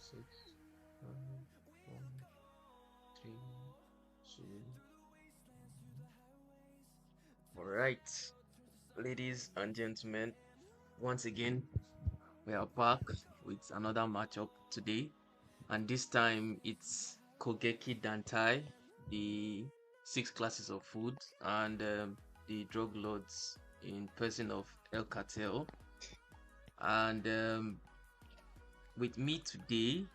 6, 5, 4, 3, 2. All right, ladies and gentlemen, once again, we are back with another matchup today, and this time it's Kogeki Dantai, the six classes of food, and the drug lords in person of El Cartel. And with me today,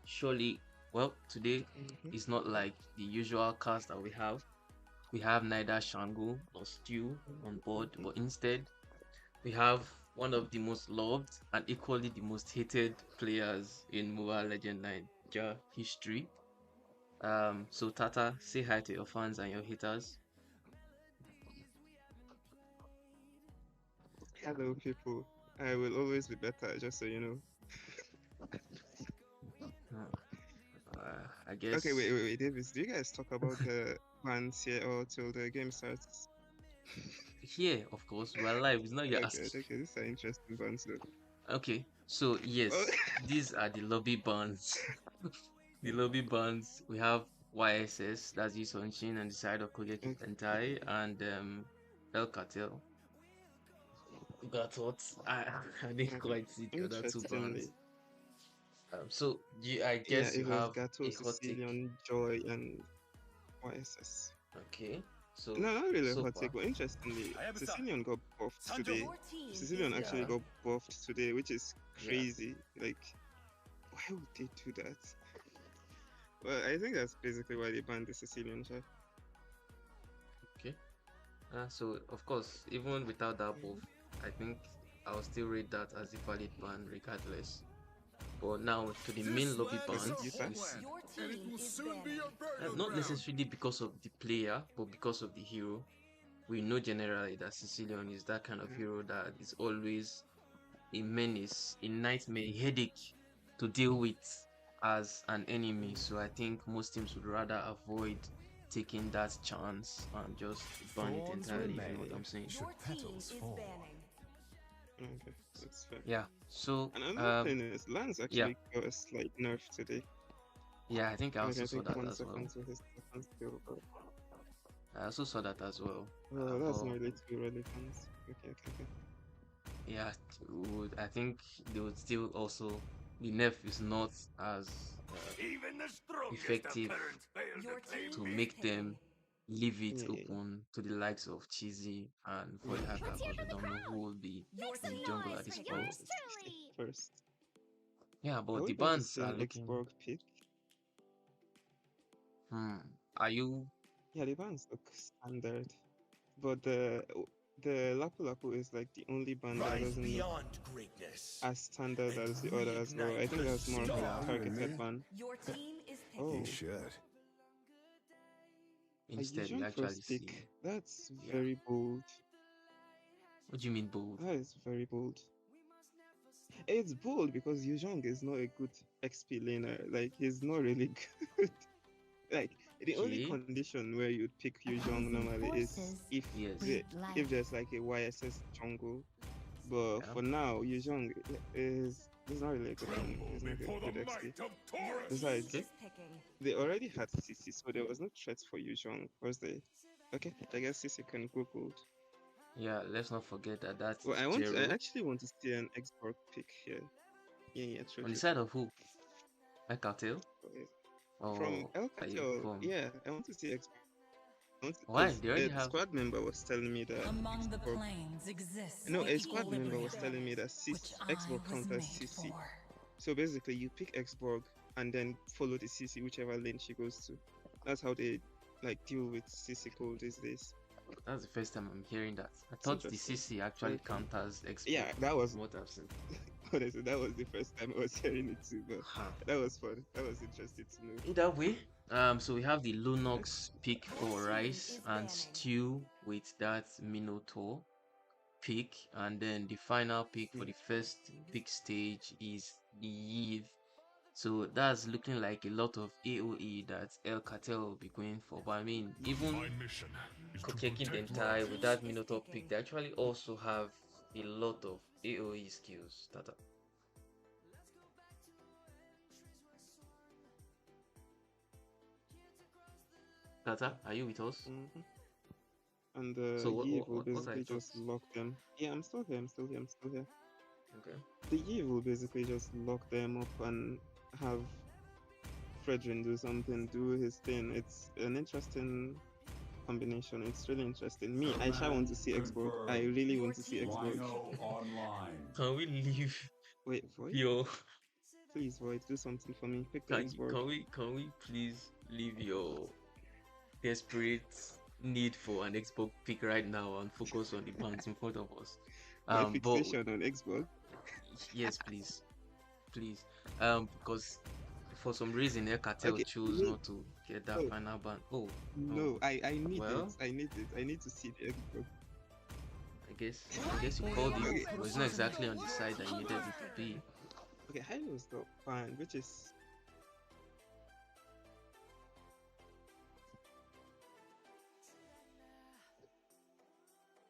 surely, well, today is not like the usual cast that we have. We have neither Shango nor Stew on board, but instead we have one of the most loved and equally the most hated players in Mobile Legend Nigeria history. So Tata, say hi to your fans and your haters. Hello, people. I will always be better, just so you know. I Okay, guess wait, Davis. Do you guys talk about the bans here or till the game starts? here, of course, we're live. It's not you're Okay, asking. okay, this is an interesting bans. So. Okay, so Oh, yes, these are the lobby bans. The lobby bans. We have YSS, that's Yi Shin, and the side of Kogeki okay, Tentai, and El Cartel. That's what I didn't okay. quite see the other two Interestingly, bands. I yeah, guess you it was have Gato, a hot take. Sicilian, Joy, and YSS. Okay, so No, not really a so hot take, far, but interestingly, Sicilian got buffed today. Your team is Sicilian actually yeah, got buffed today, which is yeah, crazy. Like, why would they do that? Well, I think that's basically why they banned the Sicilian chef. okay. So of course, even without that buff, I think I'll still rate that as a valid ban regardless. But now to the main This lobby land is our bans, Utah? we see homeland, and it will soon be our burial not ground. necessarily because of the player, but because of the hero. We know generally that Sicilian is that kind of Mm, hero that is always a menace, a nightmare, a headache to deal with as an enemy. mm, So I think most teams would rather avoid taking that chance and just ban it Thorns entirely, if you know what yeah, I'm remain saying. should petals fall. okay, that's fair. Yeah. So And another thing is, Lance yeah, actually got a slight nerf today. yeah, I think I Like, also I saw think that one as well. second to his second skill. But, I also saw that as well. that's But not really too relevant. Okay, okay, okay. yeah, I think they would still also the nerf is not as Even the strongest of effective parents fail Your to claim to team is peace. make them picking. leave it Yeah, yeah, open to the likes of Cheesy and yeah. for the hacker Let's hear it because we from the don't know who crowd. will be Your in the team jungle at is this picking. point. Yours truly. First, Yeah, are but we the going to bans see are an looking. Xborg pick? Hmm. Are you Yeah, the bands look standard, but the Lapu Lapu is like the only band that Rise doesn't look beyond greatness as standard and as the others, but I reignite think the that's more of a Yeah, you spark. and targeted me. ban. Your team is He picking. Oh, should. a instead we Yuzhong actually first pick. see? That's Yeah. very bold. What do you mean bold? That is very bold. It's bold because Yuzhong is not a good XP laner. Like, he's not really good. Like, the only Okay. condition where you'd pick Yuzhong Opposing normally is forces Yes. breed if life. there's like a YSS jungle. But Yeah. for now, Yuzhong is not really a good jungle. Tremble He's not before a the good XP. might of Your Taurus. team Besides, Okay. is picking. they already had CC, so there was no threat for Yuzhong. Was they? Okay, I guess CC can go gold. Yeah. Let's not forget that that Well, is I Jero actually want to see an Xborg pick here. Yeah, yeah, true, on the true, side true. of who? A cartel Okay. From or El are you Cartel, from? yeah, I want to see Xborg. Why? Because They already a have. squad member was telling me that Among the Xborg. plains exists No, the a squad member was equilibrium, telling me that which I Xborg was counters made CC. for. So basically, you pick Xborg and then follow the CC whichever lane she goes to. That's how they like deal with CC gold these days. That's the first time I'm hearing that. I It's thought the interesting. CC Very actually cool. counters export Yeah, that was from what I've seen. honestly that was the first time I was hearing it too. But Huh. that was fun. That was interesting to know. Either way, so we have the Okay. Lunox pick Your for team Rice is and banning. Stew with that Minotaur pick, and then the final pick for Mm. the first big stage is the Eve. So that's looking like a lot of AoE that El Cartel will be going for. But I mean, My even mission is to Kogeki protect Your my Dentai with team that people. is Minotaur pick, picking. they actually also have a lot of AoE skills. Kata, are you with us? Hmm. And So Eve will what are basically your just thoughts? lock them. Yeah, I'm still here. I'm still here. I'm still here. Okay. The Eve will basically just lock them up and have Fredrin do something, do his thing. It's an interesting combination. It's really interesting. Me, I shall want to see Xbox. I really want to see Xbox. Can we leave Wait, Void? your Please, Void, do something for me. Pick the Xbox. can we please leave your desperate need for an Xbox pick right now and focus on the bands in front of us? My But fixation on Xbox. yes, please, please. Because for some reason, Cartel Okay, chose wait. not to get that Oh, final ban. Oh, no, oh, I need it. well, I need it. I need to see the Xbox. I guess you called it, Okay, but it's not exactly on the side that you needed it to be. okay, Halo is not fine, which is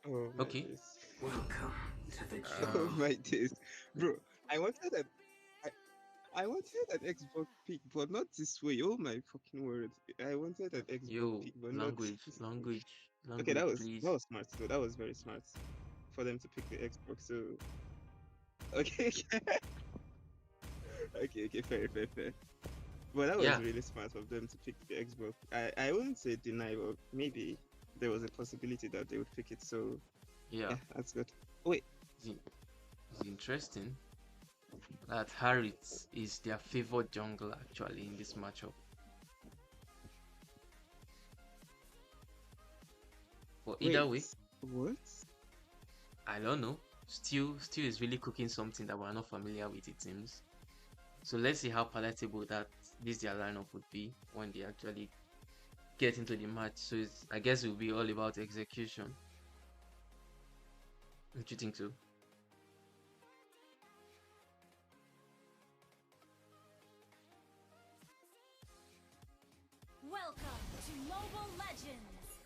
oh my Okay. days. Welcome to the Oh Um, my days. Bro, I wanted that I wanted an Xbox pick, but not this way. Oh my fucking word. I wanted an Xbox yo, pick, but not this way. Okay, language, that please. was smart though. That was very smart for them to pick the Xbox. So okay, okay, fair. But that was Yeah, really smart of them to pick the Xbox. I wouldn't say deny, but maybe there was a possibility that they would pick it. So yeah. yeah, that's good. Wait, It's interesting that Harriet is their favored jungler actually in this matchup. But either wait, way, what? I don't know. Still is really cooking something that we're not familiar with, it seems. So let's see how palatable that this their lineup would be when they actually get into the match. So I guess it will be all about execution. Don't you think so? Welcome to Mobile Legends!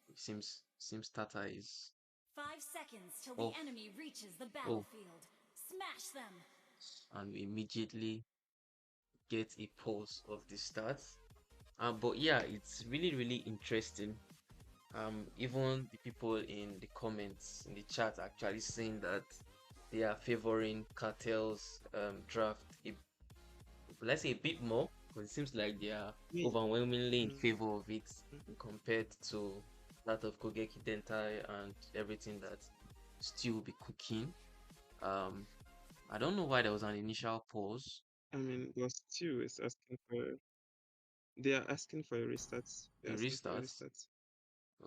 It seems Tata is 5 seconds till off. the enemy reaches the Oh, battlefield. Smash them! and we immediately get a pause of the start. But yeah, it's really interesting. Even the people in the comments in the chat actually saying that they are favoring Cartel's draft let's say a bit more, because it seems like they are Wait, overwhelmingly in mm, favor of it mhm. compared to that of Kogeki Dentai and everything that Stu will be cooking. Um, I don't know why there was an initial pause. I mean, was two is asking for. They are asking for a restart. They're A asking for a restart. restart.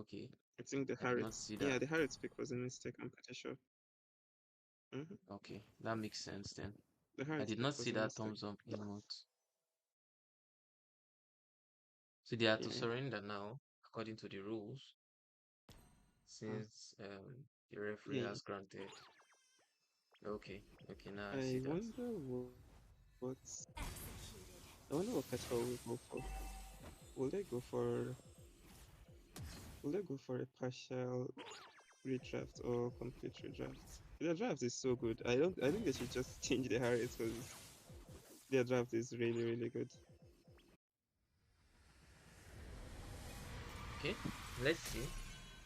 Okay, I think the I did not Harrods. see Yeah, that. the Harrods pick was a mistake. I'm pretty sure. Okay, that makes sense then. The I Harrods did pick not was see a that mistake. thumbs up emote. So they are to Yeah. surrender now, according to the rules, Uh, since the referee yeah. has granted. Okay, okay, now I see I that. wonder what Executed. I wonder what Cartel will go for. Will they go for will they go for a partial redraft or complete redraft? Their draft is so good. I think they should just change the Harrods because their draft is really good. Okay, let's see.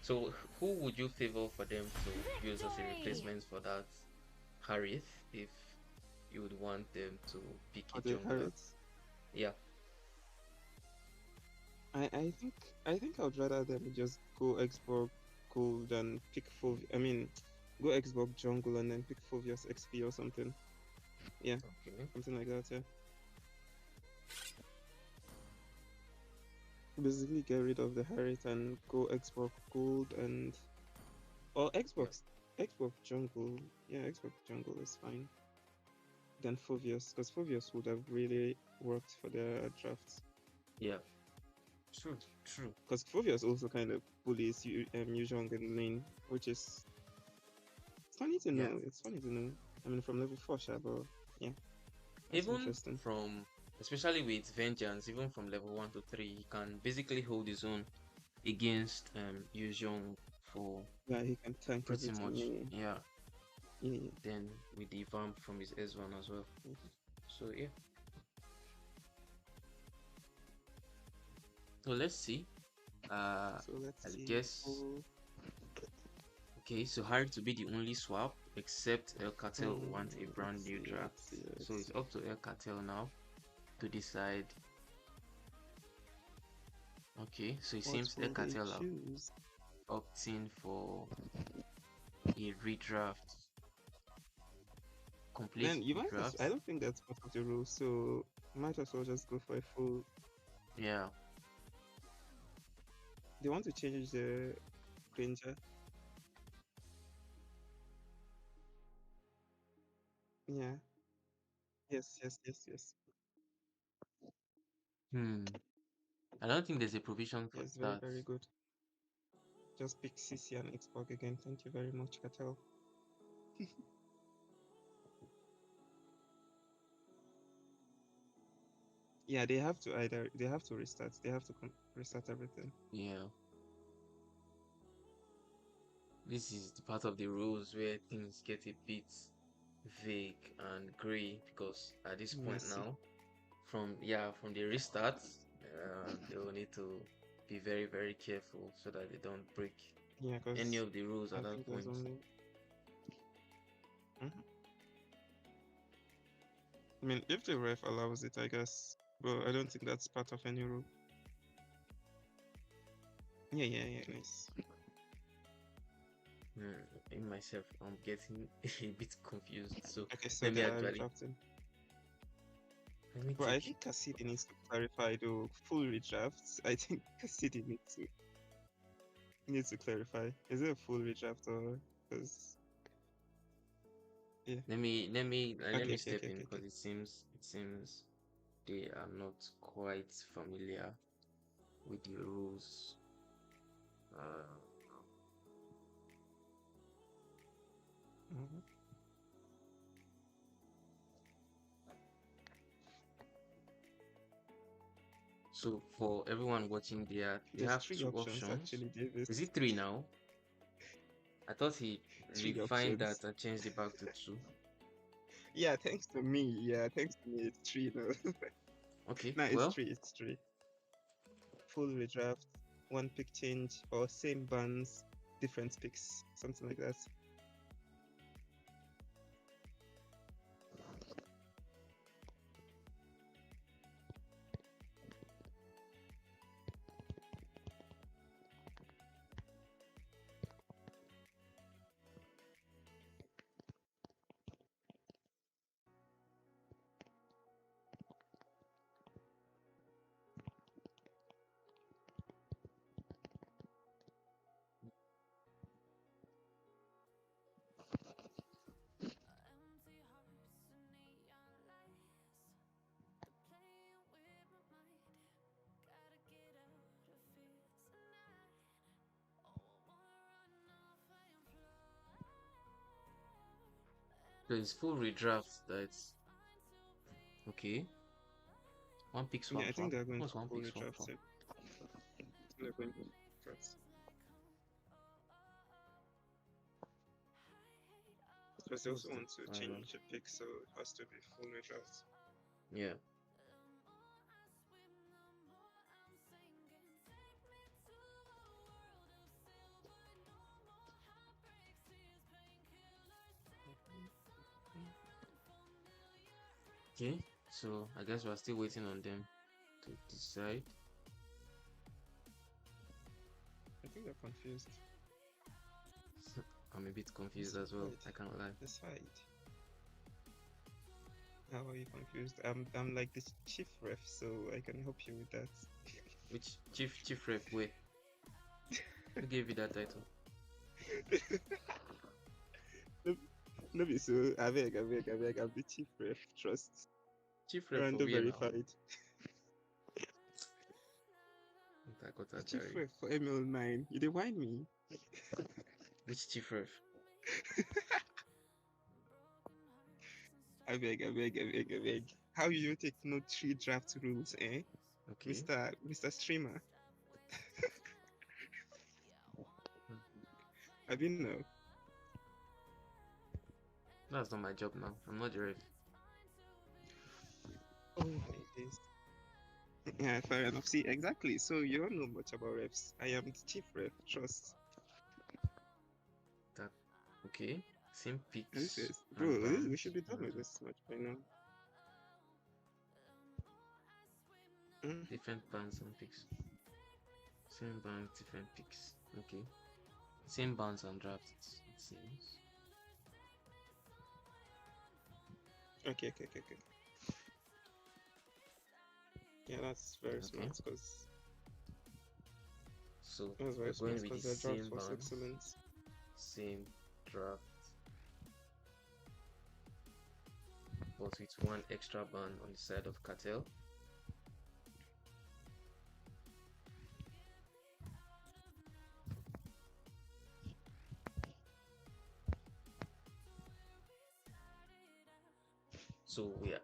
So who would you favor for them to use as a Victory! replacement for that Harith if you would want them to pick a For the jungler? Harrods. Yeah, I think I would rather them just go Xbox Gold than pick I mean, go Xbox Jungle and then pick Fovios XP or something. Yeah, okay. something like that. Yeah, basically get rid of the Harriet and go Xbox Gold and or Yeah, Xbox Jungle. Yeah, Xbox Jungle is fine. Than Fovios because Fovios would have really worked for their drafts. yeah. True. Because Fovios also kind of bullies Yuzhong in lane, which is it's funny to Yeah. know. It's funny to know. I mean, from level 4, sure, but yeah, that's Even interesting. from, especially with Vengeance, even from level 1 to 3, he can basically hold his own against Yuzhong for Yeah, he can tank pretty everything. much. Yeah. Yeah. Then with the vamp from his S1 as well. Mhm. So yeah. So let's see. So let's I see. guess. Full. Okay, so hard to be the only swap, except El Cartel want a brand Let's new see. draft. Let's see. So Let's it's see. up to El Cartel now to decide. Okay, so it What seems El will they Cartel are choose? opting for a redraft, complete Man, you might as I redraft. don't think that's part of the rule, so might as well just go for a full. Yeah. They want to change the Granger. Yeah. Yes, yes, yes, yes. Hmm. I don't think there's a provision for Yes, very, that. very good. Just pick CC and Xbox again. Thank you very much, Cartel. Yeah, they have to restart. They have to restart everything. Yeah. This is the part of the rules where things get a bit vague and grey because at this point Messy. now, from the restart, they will need to be very very careful so that they don't break Yeah, any because of the rules I at that think there's point. only. Mhm. I mean, if the ref allows it, I guess. But I don't think that's part of any rule. Yeah, yeah, yeah. Nice. In myself, I'm getting a bit confused. So Okay, so let me they are actually redrafting. let me But I take. think Cassidy needs to clarify the full redrafts. I think Cassidy needs to clarify. Is it a full redraft or because yeah. Let Okay, me okay, step okay, in okay, because okay. it seems they are not quite familiar with the rules. Uh, Mhm. so for everyone watching, they There's have three two options options. actually, Davis. Is it three now? I thought he Three refined that options. and changed it back to two. Yeah, thanks to me. Yeah, thanks to me. It's three now. Okay, No, it's well, three. It's three. Full redraft, one pick change, or same bans, different picks, something like that. so it's full redraft. That's okay. One pick Yeah, swap I think swap. they're going What's for one full pick swap redraft swap? too. They're going for drafts. Because they What's also the want to final? change the pick, so it has to be full redraft. Yeah. Okay. So I guess we're still waiting on them to decide. I think they're confused. I'm a bit confused as well. Decide. I can't lie. Decide. How are you confused? I'm like this chief ref, so I can help you with that. Which chief ref? Wait, who gave you that title? No, no be so. I beg. I'm the chief ref. Trust. Chief ref for Random where now? verified. Takota Chief Jari. ref for ML9. You dey whine me. Which chief ref? I beg. How you take no three draft rules, eh? Okay. Mr. Streamer. Hmm. I been know. That's not my job now. I'm not the ref. Oh my days. Yeah, fair enough. See, exactly. So you don't know much about refs. I am the chief ref. Trust. That okay. Same This picks is, and bro. We should bands. be done with this match by now. Mm, Different bands and picks. Same bands, different picks. Okay. Same bands and drafts, it seems. okay. Yeah, that's very Okay. smart because So that's very we're smart going with the because their draft same was bands, excellent. same draft, but with one extra band on the side of Cartel. So we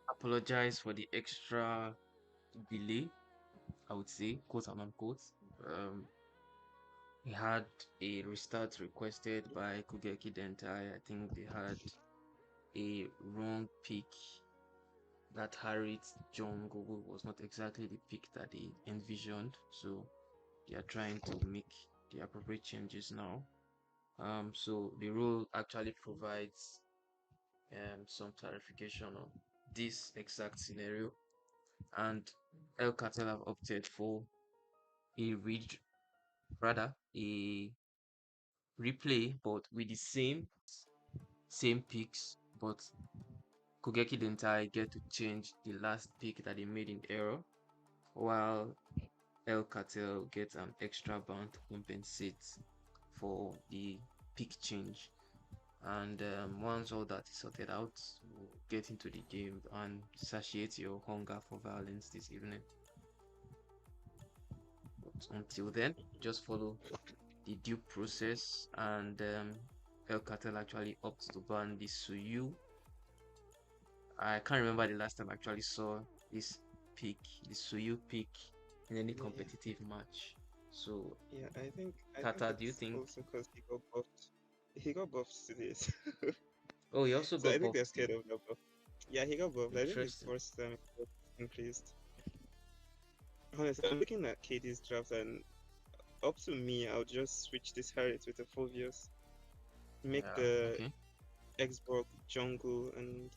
apologize for the extra delay, I would say, quote and unquote. Um, we had a restart requested by Kogeki Dentai. I think they had a wrong pick. That Harriet John Google was not exactly the pick that they envisioned. So they are trying to make the appropriate changes now. So the rule actually provides some clarification on this exact scenario, and El Cartel have opted for a read, rather a replay, but with the same picks, but Kogeki Dentai get to change the last pick that they made in error, while El Cartel gets an extra bound to compensate for the pick change. And once all that is sorted out, we'll get into the game and satiate your hunger for violence this evening. But until then, just follow the due process, and El Cartel actually opts to ban the Suyu. I can't remember the last time I actually saw this pick, the Suyu pick, in any Yeah, competitive match. So, yeah. I think Tata, do you it's think? also because he got buffed. He got buffed today, Oh, he also so I got think they're buffed scared today. of the buff. Yeah, he got buffed. I think it's the Interesting. first time it got increased. Honestly, I'm looking at Katie's draft, and up to me, I'll just switch this Harriet with a Fulvius, make Yeah. the Okay. Xbox jungle and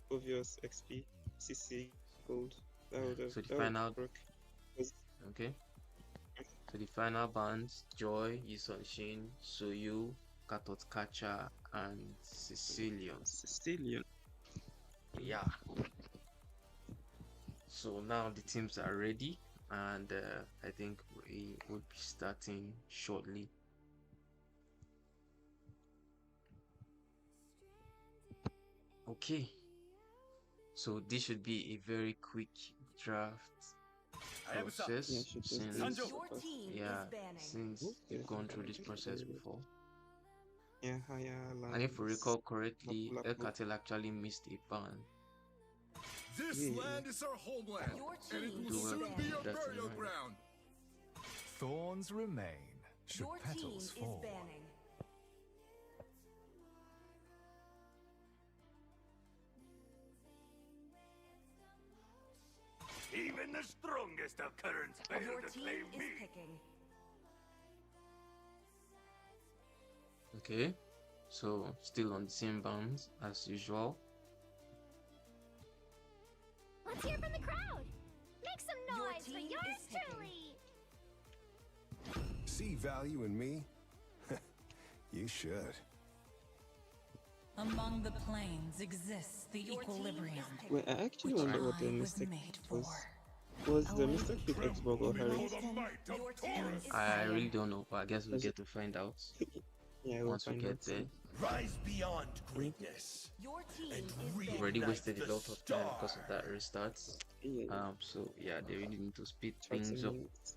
Fulvius XP CC gold. Yeah. So the That would final. work. 'Cause- Okay. So the final bands: Joy, Yisunshin, Soyu, Katotkacha, and Sicilian. Sicilian. Yeah. So now the teams are ready, and I think we will be starting shortly. Okay. So this should be a very quick draft Yeah, process should just be since Your super fast. team is yeah, banning. Oh, since yeah, they've gone through banning. this process before. Yeah, higher And if we lands. recall correctly, Lapu El Lapu. Cartel actually missed a ban. This Yeah. land is our homeland, Your and it team will Do is well soon to be banning. keep our that in burial mind. ground. Thorns remain should Your team petals is fall. banning. Even the strongest of currents fail Your to team claim is me. picking. Okay, so still on the same bounds as usual. Let's hear from the crowd. Make some Your noise for team yours is picking. truly. See value in me? You should. Among the planes exists the Your team equilibrium, is picking. Wait, I actually which wonder what the I was mistake made was. for. Was the mistake pick Xbox or Harry? Below the might of Your team Taurus. is I banning. really don't know, but I guess we'll Was it? get to find out Yeah, we'll once we find get out there. soon. Rise beyond Mhm. greatness. Your team And is We've banning. already reignite wasted a the lot of time because of star. that restart. Yeah, So yeah, they really need to speed things 30 up. minutes.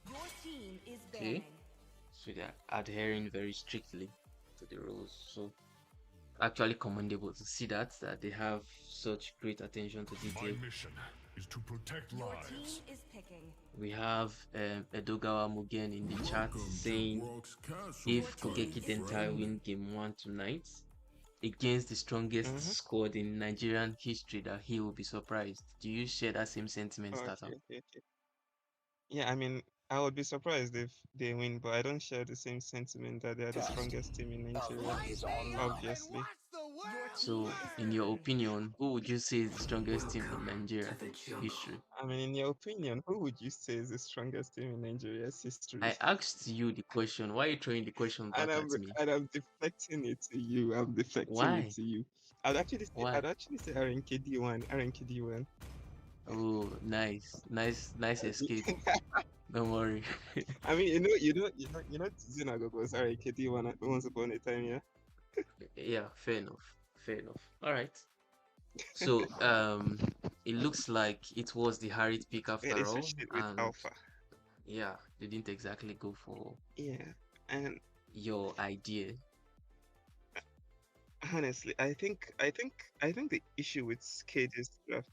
Your team is Okay, banning. so they're adhering very strictly to the rules. So actually commendable to see that they have such great attention to My detail. mission is to protect Your lives. team is picking. We have Edogawa Mugen in the chat Welcome to saying Brock's Castle, Your if team Kogeki kind is Dentai friend. win game 1 tonight against the strongest Mm-hmm. squad in Nigerian history, that he will be surprised. Do you share that same sentiment, Tata? Okay. Yeah, I mean, I would be surprised if they win, but I don't share the same sentiment that they are the strongest team in Nigeria. Obviously, your team So, is in your scoring. opinion, who would you say is the strongest team in Nigeria history? I mean, in your opinion, who would you say is the strongest team in Nigeria's history? I asked you the question. Why are you throwing the question And back I'm at me? and I'm deflecting it to you. I'm deflecting it Why? to you. I'd Why? actually say RNKD one. RNKD one. Oh, nice escape. Don't worry. I mean, Tizuna was RNKD one once upon a time, yeah. Yeah, fair enough. Fair enough. All right. So, it looks like it was the Harit pick Yeah, they after all, switched it with and Alpha. yeah, they didn't exactly go for Yeah, and your idea. honestly, I think the issue with KD's draft,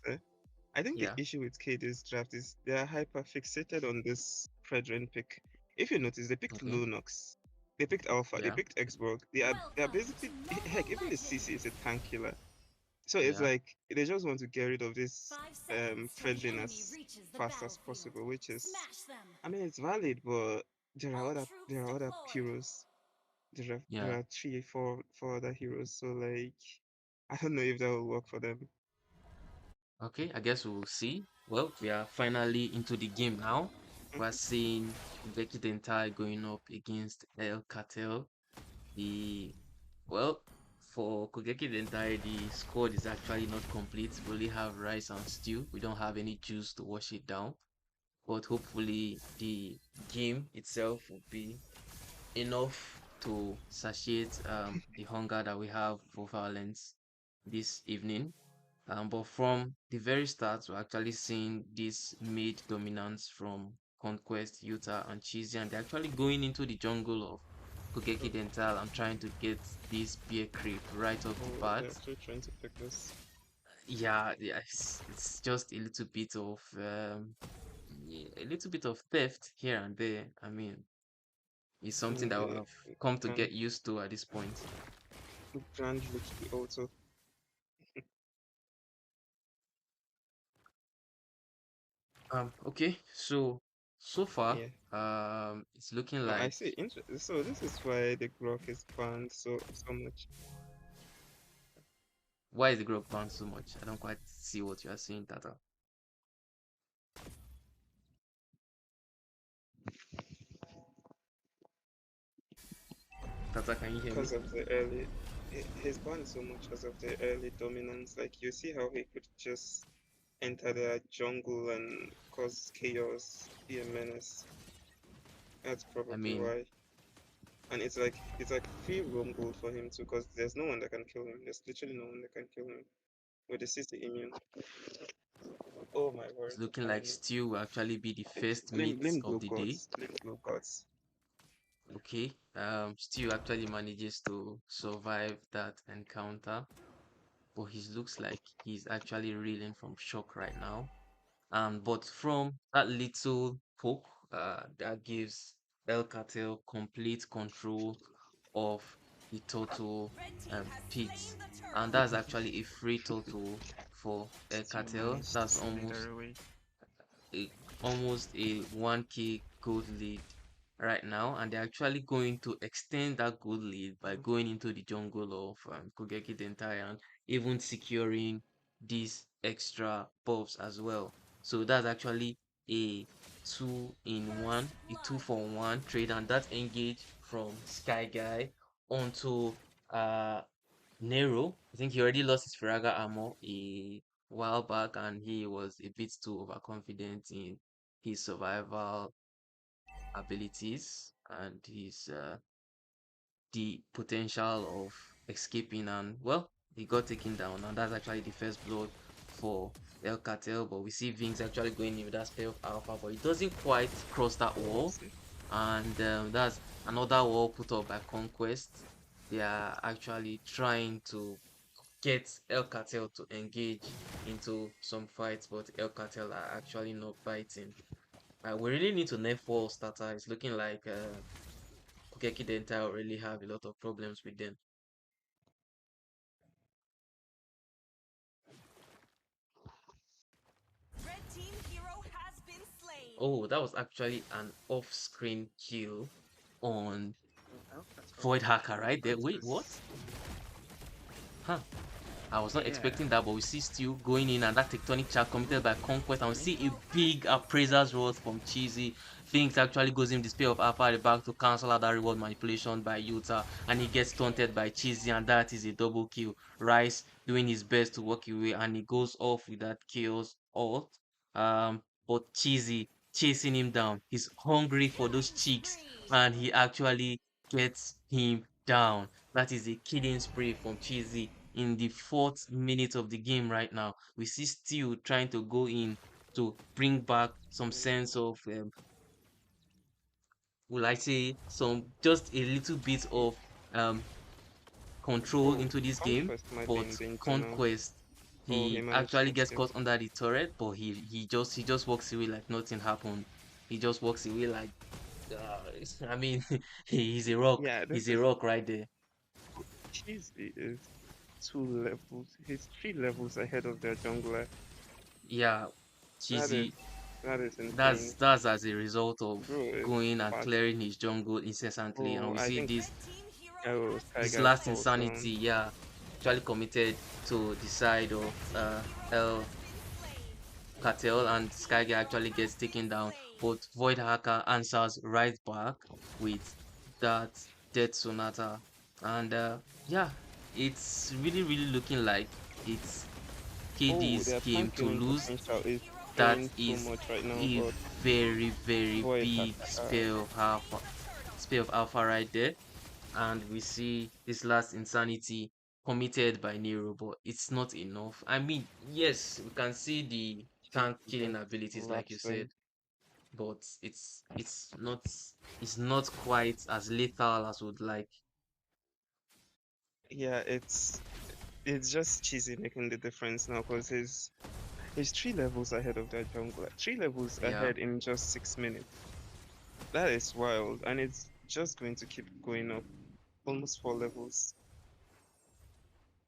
I think the Yeah, issue with KD's draft is they are hyper fixated on this Fredrin pick. If you notice, they picked okay, Lunox, they picked Alpha, they yeah, picked Xborg. They are Welcome basically to heck, Mobile even the CC is Legends! a tank killer. So it's yeah. like they just want to get rid of this 5 seconds till the Fredrin enemy as reaches the fast as battlefield. possible, which is, Smash them! I mean, it's valid, but All troops there are other deployed! heroes. There Yeah. are four other heroes. So like, I don't know if that will work for them. Okay, I guess we'll see. Well, we are finally into the game now. We're Mhm. seeing Becky Dentai going up against El Cartel. The well, for Kogeki Dentai, the squad is actually not complete. We only have rice and stew. We don't have any juice to wash it down. But hopefully, the game itself will be enough to satiate the hunger that we have for violence this evening. But from the very start, we're actually seeing this mid dominance from Conquest, Utah, and Cheesy, and they're actually going into the jungle of Kogeki Dental and trying to get this beer creep right off the Oh, bat. they're actually trying to pick us. Yeah, it's just a little bit of a little bit of theft here and there. I mean, it's something that we Yeah, have come to and get used to at this point. Grand literally also. Okay, so far, Yeah. it's looking Oh, I like see. So this is why the Grok is banned so much. why is the group banned so much? I don't quite see what you are saying, Tata. Tata, can you hear me? Because of the early, he's banned so much because of the early dominance. Like you see how he could just enter the jungle and cause chaos, be a menace. That's I probably mean, why. And it's like free roam gold for him too, because there's no one that can kill him. There's literally no one that can kill him with the CC immune. Oh my it's word! looking like And Steel will actually be the first mate blame of Globe the day. Gods, blame Globe Gods. Okay, Steel actually manages to survive that encounter, but he looks like he's actually reeling from shock right now. But from that little poke, that gives El Cartel complete control of the total Red team has pit, slain the and turret. that's actually a free total for El Still Cartel. managed to That's slither away. a, almost a 1k gold lead right now, and they're actually going to extend that gold lead by going into the jungle of Kogeki Dentai and even securing these extra buffs as well. So that's actually a two in First one, a two blood. for one trade, and that engage from Sky Guy onto uh Nero. I think he already lost his Firaga armor a while back, and he was a bit too overconfident in his survival abilities and his the potential of escaping. And well, he got taken down, and that's actually the first blood for El Cartel. But we see Vince actually going in with that spell of Alpha, but it doesn't quite cross that Oh, wall, see. and that's another wall put up by Conquest. they are actually trying to get El Cartel to engage into some fights, but El Cartel are actually not biting. We really need to nerf wall starter. It's looking like Kogeki Dentai really have a lot of problems with them. Red team hero has been slain. Oh, that was actually an off-screen kill on How Cartel Void can Hacker kill right there. Wait, what? Apprentice? Huh. I was not Yeah, expecting that, but we see Steel going in and that tectonic charge committed by Conquest, and we see a big appraiser's reward from Cheesy. Things actually goes in display of Alpha at the back to cancel out that reward manipulation by Utah, and he gets taunted by Cheesy, and that is a double kill. Rice doing his best to walk away, and he goes off with that kills ult. But Cheesy chasing him down. He's hungry for those Killing cheeks, spree. and he actually gets him down. That is a killing spree from Cheesy in the fourth minute of the game right now. We see Steel trying to go in to bring back some sense of, will I say, some just a little bit of um, control oh, into this game. Conquest might be But in danger now. Conquest, Oh, he he managed to actually gets escape. caught under the turret, but he just walks away like nothing happened. He just walks away like, uh, I mean, he's a rock. Yeah, this He's a is rock right there. Cheesy is 2 levels. He's 3 levels ahead of their jungler. Yeah, That is cheesy. that is That's insane. that's as a result of Bro is going and fast. clearing his jungle incessantly, and Oh, we I see think this Red team hero oh has Sky this Guy last falls insanity, down. yeah, actually committed to the side of El been slain. Cartel, and Skyga actually gets taken down. But Void Hacker answers right back with that Death Sonata, and yeah, it's really looking like it's Oh, KD's their game tank to killing lose. potential is That showing so is much right now, a but very Void big Hacker, spell of alpha right there. And we see this last insanity committed by Nero, but it's not enough. I mean, yes, we can see the tank Cheesy killing just abilities like you wraps said, them. but it's not quite as lethal as would like. Yeah, it's just Cheesy making the difference now because he's 3 levels ahead of their jungler. 3 levels Yeah. ahead in just 6 minutes. That is wild, and it's just going to keep going up. Almost 4 levels.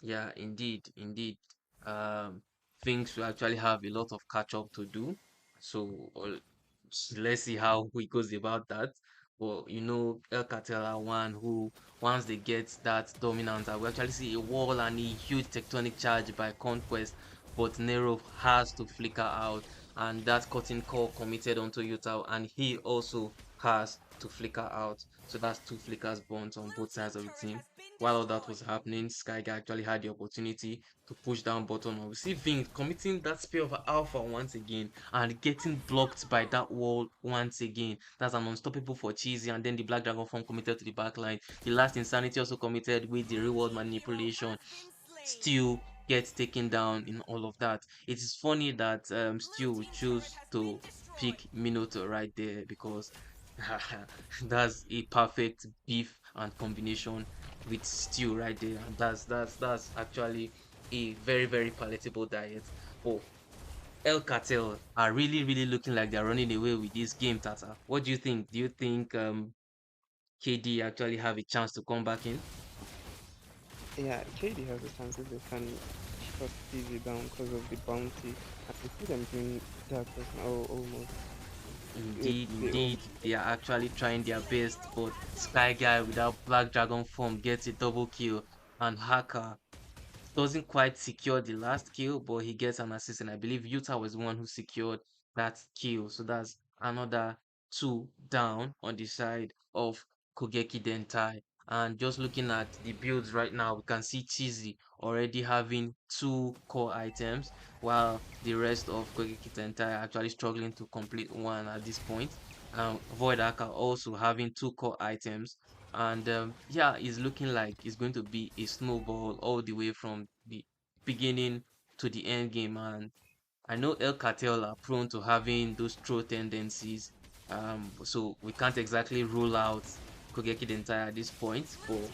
Yeah, indeed. Um, things will actually have a lot of catch up to do. So let's see how he goes about that. But El Cartel are one who, once they get that dominance, we actually see a wall and a huge tectonic charge by Conquest. But Nero has to flicker out, and that cutting call committed onto Utah, and he also has to flicker out. So that's two flickers burnt on Blue both team sides of the turret team. has been While all that was destroyed. happening, Skyga actually had the opportunity to push down bottom. And we see Ving committing that spear of alpha once again and getting blocked by that wall once again. That's an unstoppable for Cheesy. And then the Black Dragon form committed to the back line. The last insanity also committed with the Red reward team hero manipulation has been slain. still gets taken down in all of that. It is funny that Blue still would team turret choose has been to destroyed. pick Minotaur right there because that's a perfect beef and combination with stew right there. And that's actually a very palatable diet. But El Cartel are really looking like they're running away with this game, Tata. What do you think? Do you think KD actually have a chance to come back in? Yeah, KD has a chance if they can shut TV down because of the bounty. I can see them doing that right now almost. With the Indeed, they are actually trying their best, but Sky Guy without Black Dragon form gets a double kill, and Hacker doesn't quite secure the last kill, but he gets an assist, and I believe Utah was the one who secured that kill. So that's another two down on the side of Kogeki Dentai. And just looking at the builds right now, we can see Cheesy already having two core items, while the rest of Kogeki Dentai are actually struggling to complete one at this point. Void Arca also having two core items, and yeah, it's looking like it's going to be a snowball all the way from the beginning to the end game. And I know El Cartel are prone to having those throw tendencies. So we can't exactly rule out Kogeki Dentai at this point. But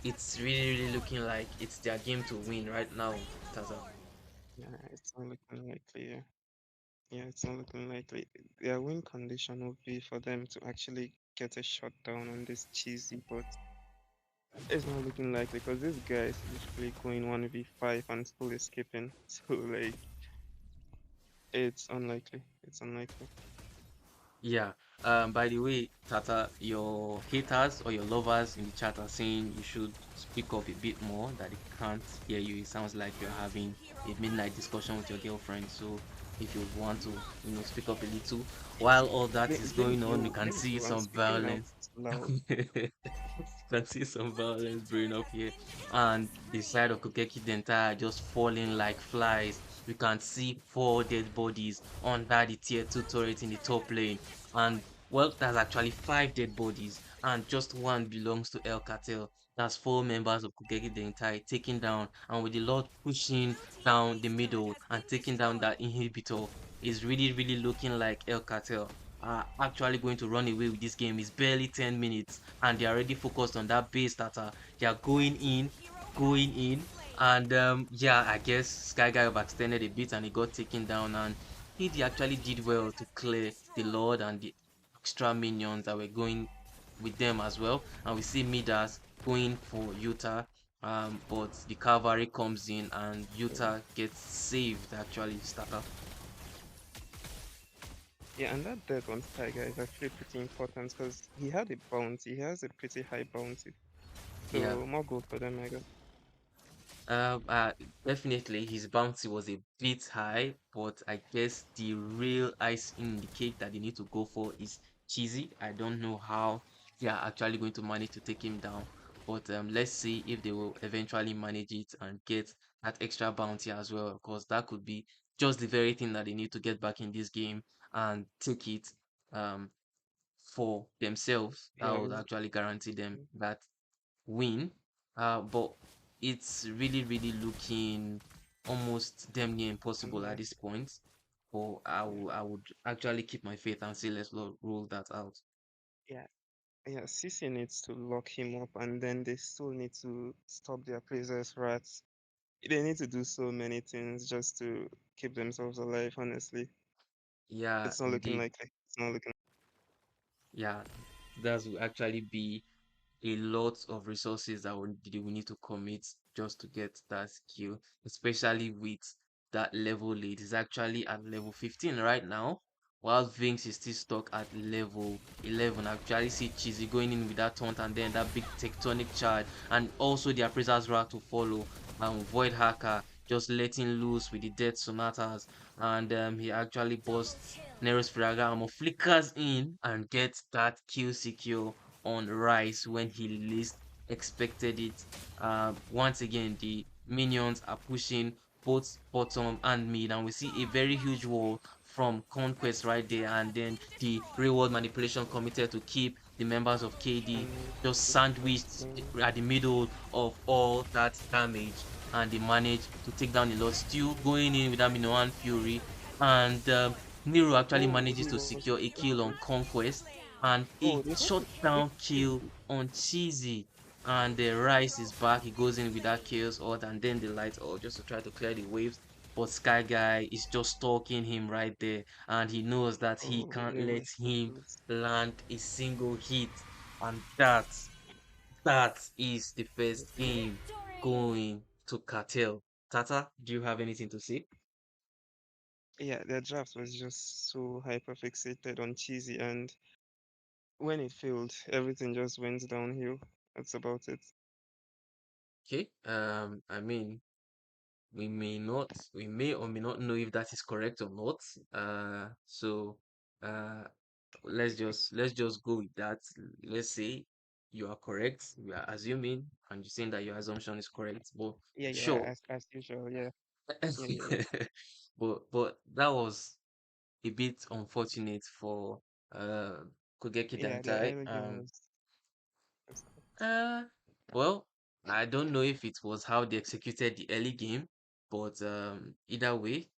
it's really looking like it's their game to win right now, Tata. Yeah, it's not looking likely. Yeah, yeah, it's not looking likely. Their win condition would be for them to actually get a shutdown on this cheesy, but it's not looking likely because this guy is literally going 1v5 and still escaping. So like, it's unlikely. It's unlikely. Yeah. By the way, Tata, your haters or your lovers in the chat are saying you should speak up a bit more, that they can't hear you. It sounds like you're Team having hero a midnight has discussion with your been girlfriend. slain. So if you want to, speak up a little. While all that is going on, you can Thank see you. I'm some speaking now. violence. It's loud. Can see some Opponent's violence brewing turret up has here. been And the side of destroyed. Kogeki Dentai are just falling like flies. We can see four dead bodies under the tier 2 turret Opponent's in the turret top has been lane. And destroyed. well, that's actually five dead bodies, and just one belongs to El Cartel. That's four members of Kogeki Dentai taken down, and with the Lord pushing Blue team's down the base turret middle has and been taking down that destroyed. inhibitor, is really looking like El Cartel are actually going to run away with this game. It's barely 10 minutes and they're already focused on that base starter. They are Red team hero has going been in, slain. and yeah, I guess Sky Guy overextended a bit and he got taken down. And he Blue actually team's did well turret to has been clear the destroyed. Lord and the extra minions that were going with them as well. And we see Midas going for Utah. But the cavalry comes in and Utah gets saved actually, starter. Yeah, and that death on Sky Guy is actually pretty important because he had a bounty. He has a pretty high bounty. Yeah. So more gold for them, I guess. Um, uh, Definitely his bounty was a bit high, but I guess the real ice in the cake that they need to go for is cheesy. I don't know how they are actually going to manage to take him down, but let's see if they will eventually manage it and get that extra bounty as well, because that could be just the very thing that they need to get back in this game and take it um for themselves. That Yeah, would actually guarantee them that win. But it's really looking almost damn near impossible at this unlikely. point. But Yeah, I would actually keep my faith and say let's rule that out. yeah, yeah. CC needs to lock him up, and then they still need to stop their praises rats. They need to do so many things just to keep themselves alive. Honestly, Yeah, it's not looking indeed. likely. It's not looking. Yeah, that will actually be a lot of resources that we need to commit just to get that skill, especially with that level lead. Is actually at level 15 right now, while Vinx is still stuck at level 11. I actually see Cheesy going in with that taunt and then that big tectonic charge, and also the Appraiser's Wrath to follow, and Void Hacker just letting loose with the Death Sonatas, and he actually Double busts kill. Nero's Firagamo, flickers in and gets that kill secure on Rice when he least expected it. Once again, the minions are pushing both bottom and mid, and we see a very huge wall from Conquest right there, and then Been the destroyed. real world manipulation committed to keep the members of Double KD kill. And just it's sandwiched explain. at the middle of all that damage, and they managed to take down a lot. Still going in with that Minoan Opponent's Fury, turret has been and destroyed. Nero actually Oh, manages he to was. secure a kill on Opponent's been Conquest slain. and Oh, a they have to shutdown keep. kill on Cheesy. And the Team Rice hero is back. has He been goes in with that slain. Chaos Ult and then the Light Ult just to try to clear the waves. But Sky Guy is just stalking him right there. And he knows that he Oh, can't they let was so him close. land a single hit. And that is the first game Victory. going to Cartel. Tata, do you have anything to say? Yeah, their draft was just so hyper fixated on cheesy, and when it failed, everything just went downhill. That's about it. Okay. I mean, we may or may not know if that is correct or not. So uh let's just go with that. Let's say you are correct. We are assuming and you're saying that your assumption is correct, but Yeah, yeah, sure. as usual. Yeah, yeah, yeah, yeah. But that was a bit unfortunate for uh Kogeki Yeah, their Dantai. early game was Uh well, I don't know if it was how they executed the early game, but either way,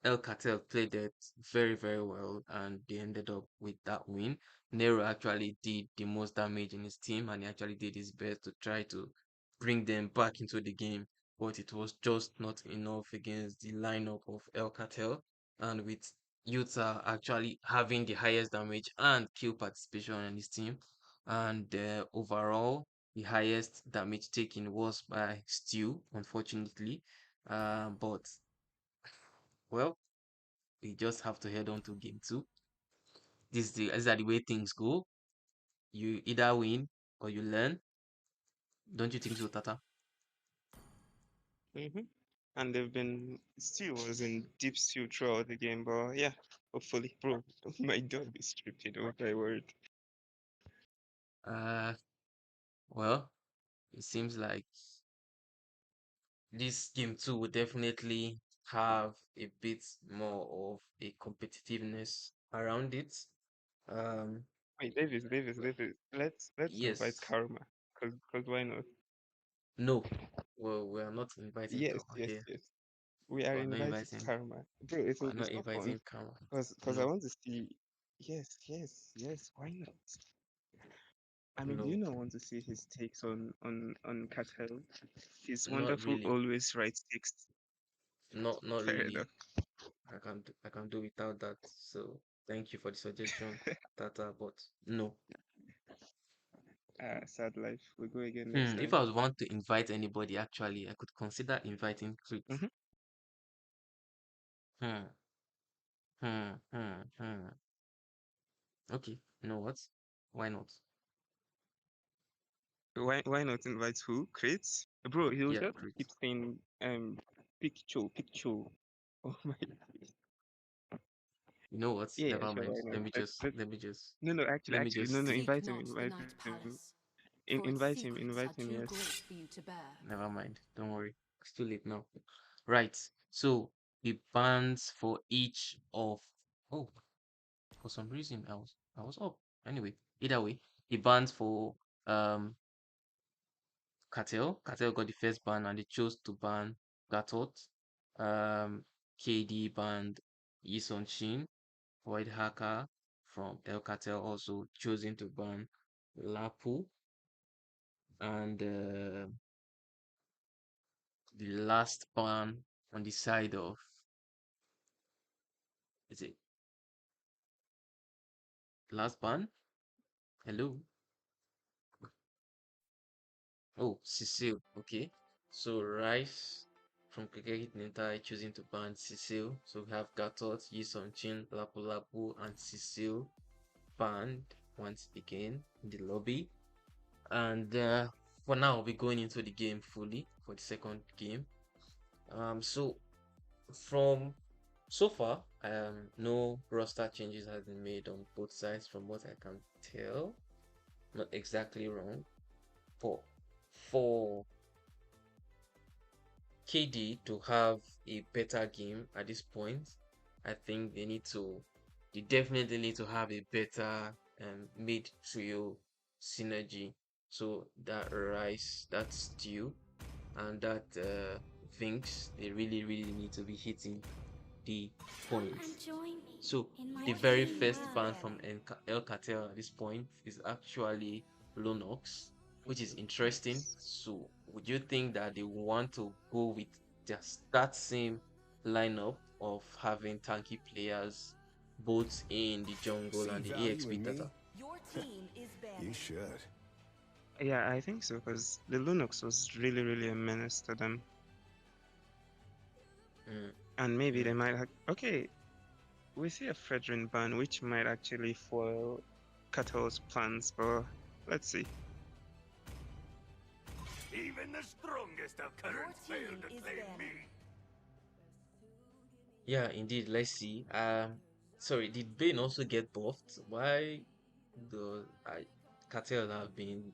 El Cartel played it very, very well, and they ended up with that win. Nero actually did the most damage in his team, and he actually did his best to try to bring them back into the game, but it was just not enough against the lineup of El Cartel. And with Utah actually having the highest damage and kill participation on his team, and overall the highest damage taken was by Stew, unfortunately. But well, we just have to head on to game two. These are the way things go. You either win or you learn. Don't you think so, Tata? Mm-hmm. And they've been still was in deep stew throughout the game, but yeah, hopefully, bro, my dog is stupid. Oh my word. Uh, well, it seems like this game two will definitely have a bit more of a competitiveness around it. Um, Wait, Davis. Let's invite yes, Karma, cause why not? no. Well, we are not inviting Yes, Kama yes, here. yes. We are We are not inviting inviting. Karma, bro. We are not It's not fun, inviting Kama. cause I No, want to see. Yes. Why not? I mean, do you no, not want to see his takes on Cartel? His not wonderful really. always right takes. Not Fair really. enough. I can do without that. So thank you for the suggestion, Tata. But no. Sad life. We go again next If time. I was want to invite anybody, actually, I could consider inviting Crit. Mm-hmm. Hmm. Hmm. Okay. You know what? Why not? Why not invite who? Crates? Bro, he'll Yeah, just Crit. keep saying picture. Oh my. You know what? Yeah, Never sure, mind. why not? Let No, me no, just, no, Seek invite him, not the night palace, for its secrets invite are him, too yes. great for you to bear. never mind. Don't worry. It's too late now. Right. So the bans for each of, oh, for some reason I was up. Anyway, either way, the bans for um Cartel. Cartel got the first ban and they chose to ban Gatot. KD banned Yisun Shin. Void Hacker from El Cartel also choosing to ban Lapu. And the last ban on the side of, is it last ban? Hello? Oh, Cecile. Okay. So Rice from Kogeki Dantai choosing to ban Cecile. So we have Gatot, Yisun Chin, Lapu Lapu, and Cecile banned once again in the lobby. And for now, we're going into the game fully for the second game. So from so far, no roster changes has been made on both sides from what I can tell. Not exactly wrong. But for KD to have a better game at this point, I think they definitely need to have a better mid trio synergy. So that Rice, that Stew, and that Vinks, they really need to be hitting the points. So the Your very team first has ban been. from El Cartel at this point is actually Lunox, which is interesting. Yes. So would you think that they want to go with just that same lineup of having tanky players both in the jungle See and the value EXP in me? data? Your team is You banned. should. Yeah, I think so, because the Linux was really a menace to them. Mm, And maybe they mm. might have. Okay, we see a Fredrin ban, which might actually foil Kato's plans, but let's see. Even the strongest of currents Your fail team to is claim banned. me. Yeah, indeed. Let's see. Sorry, did Bane also get buffed? Why the Cartel have been?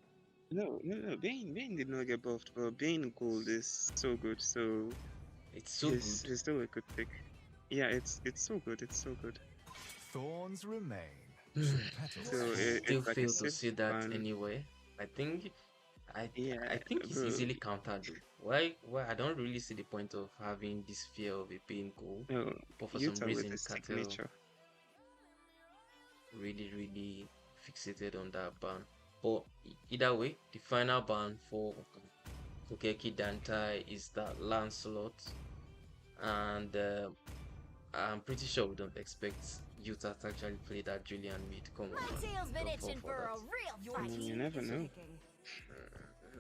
No. Bane did not get buffed, but Bane Gold is so good, so It's so good. he's still a good pick. Yeah, it's so good, it's so good. Thorns remain. Should petals So Your I team it's still has like a fail to safe been. see that ban. anyway. I think I Yeah, I think it's bro. easily countered though. Why I don't really see the point of having this fear of it being goal, No, but for some Utah with reason his Cartel signature. really fixated on that ban. But either way, the final ban for Kogeki Dantai is that Lancelot, and I'm pretty sure we don't expect Utah to actually play that Julian mid. Come on, My man, tail's been don't fall itching for for that. a real I fight. mean, you never know.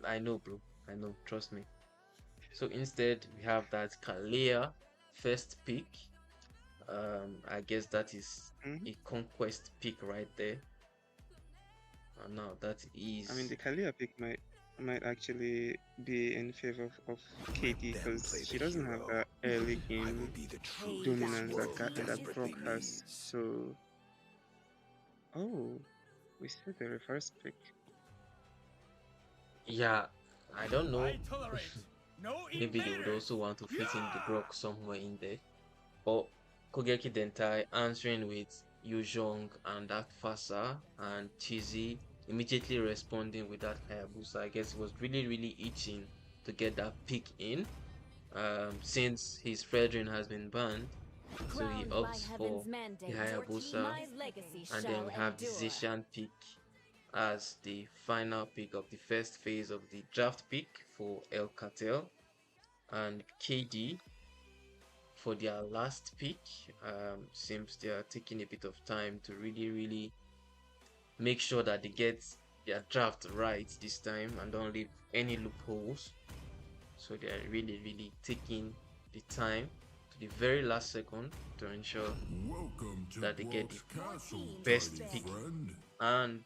I know, bro. I know. Trust me. So instead, we have that Kalea first pick. I guess that is Hmm. a conquest pick right there. And now that I mean, is the Kalia pick might actually be in favor of Let Katie them because play the she doesn't have hero. that early I will game be the true Payback. dominance this that world that Brock desperately has. needs. So, oh, we see the reverse pick. yeah. I don't know. I tolerate no Maybe they would invaders. also want to fit in the Yeah! Brock somewhere in there. But Kogeki Dentai answering with Yuzhong and that Fasa and Chizi immediately responding with that Hayabusa. I guess he was really itching to get that pick in. Since his Fredrin has been banned, so he Crowned by opts heaven's for the mandate, Hayabusa, my legacy and then shall we have the endure. Zishan pick as the final pick of the first phase of the draft pick for El Cartel, and KD for their last pick. Seems they are taking a bit of time to really make sure that they get their draft right this time and don't leave any loopholes. So they are really taking the time to the very last second to ensure Welcome to that they get the Brock's Castle, best tiny pick. friend. And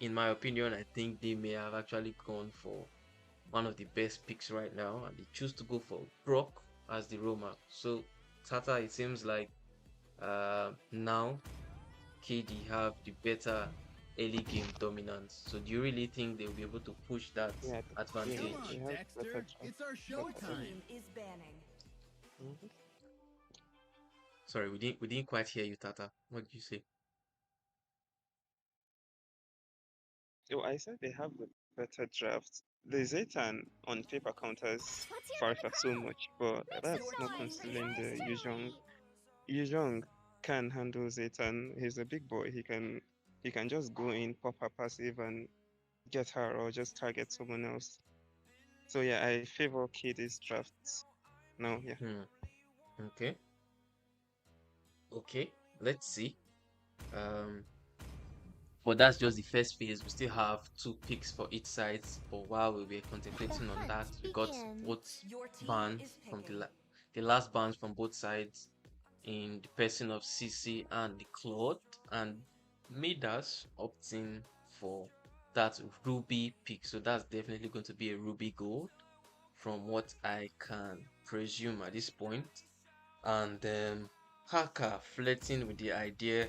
in my opinion, I think they may have actually gone for one of the best picks right now, and they choose to go for Brock as the Roma. So Tata, it seems like now KD have the better early game dominance. So do you really think they'll be able to push that Yeah, yeah, Come advantage? they on, have better Dexter. draft. It's our Your Better early. showtime. team is banning. Mhm. Sorry, we didn't quite hear you, Tata. What did you say? So I said they have the better draft. The Zaytan on paper counters Let's hear from the Farfetch so crowd. much, but Make some that's not noise for considering the Dexter. Yuzhong. Yuzhong can handle Zaytan. He's a big boy. He can just go in, pop her passive, and get her, or just target someone else. So yeah, I favor Katie's drafts. No, yeah. Hmm. Okay. Okay. Let's see. Um, but that's just the first phase. We still have two picks for each side. But while we were contemplating on that, we got both Your team bans is from picking. the last bans from both sides in the person of CC and the Claude, and made us opting for that Ruby pick. So that's definitely going to be a Ruby gold from what I can presume at this point. And Haka flirting with the idea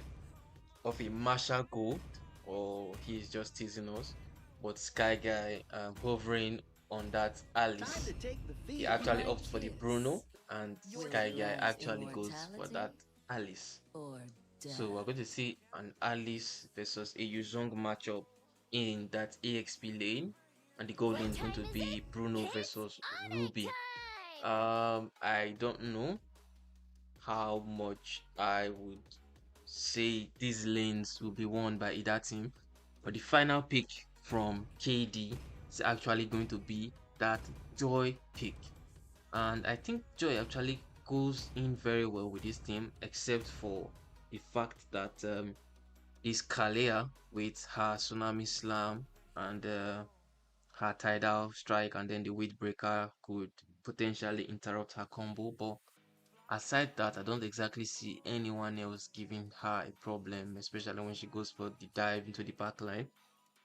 of a Marshall gold, or he's just teasing us. But Sky Guy hovering on that Time Alice, to take the he field. actually My opts for the Bruno, kiss. and Your Will Sky it Guy team grant is actually picking. goes for immortality that Alice. or So we're death? going to see an Alice versus a Yuzong matchup in that EXP lane, and the gold What lane is going time to is be it? Bruno It's versus audit Ruby. time! I don't know how much I would say these lanes will be won by either team, but the final pick from KD is actually going to be that Joy pick, and I think Joy actually goes in very well with this team, except for the fact that is Kalea with her Tsunami Slam and her Tidal Strike, and then the Weed Breaker could potentially interrupt her combo. But aside that, I don't exactly see anyone else giving her a problem, especially when she goes for the dive into the backline.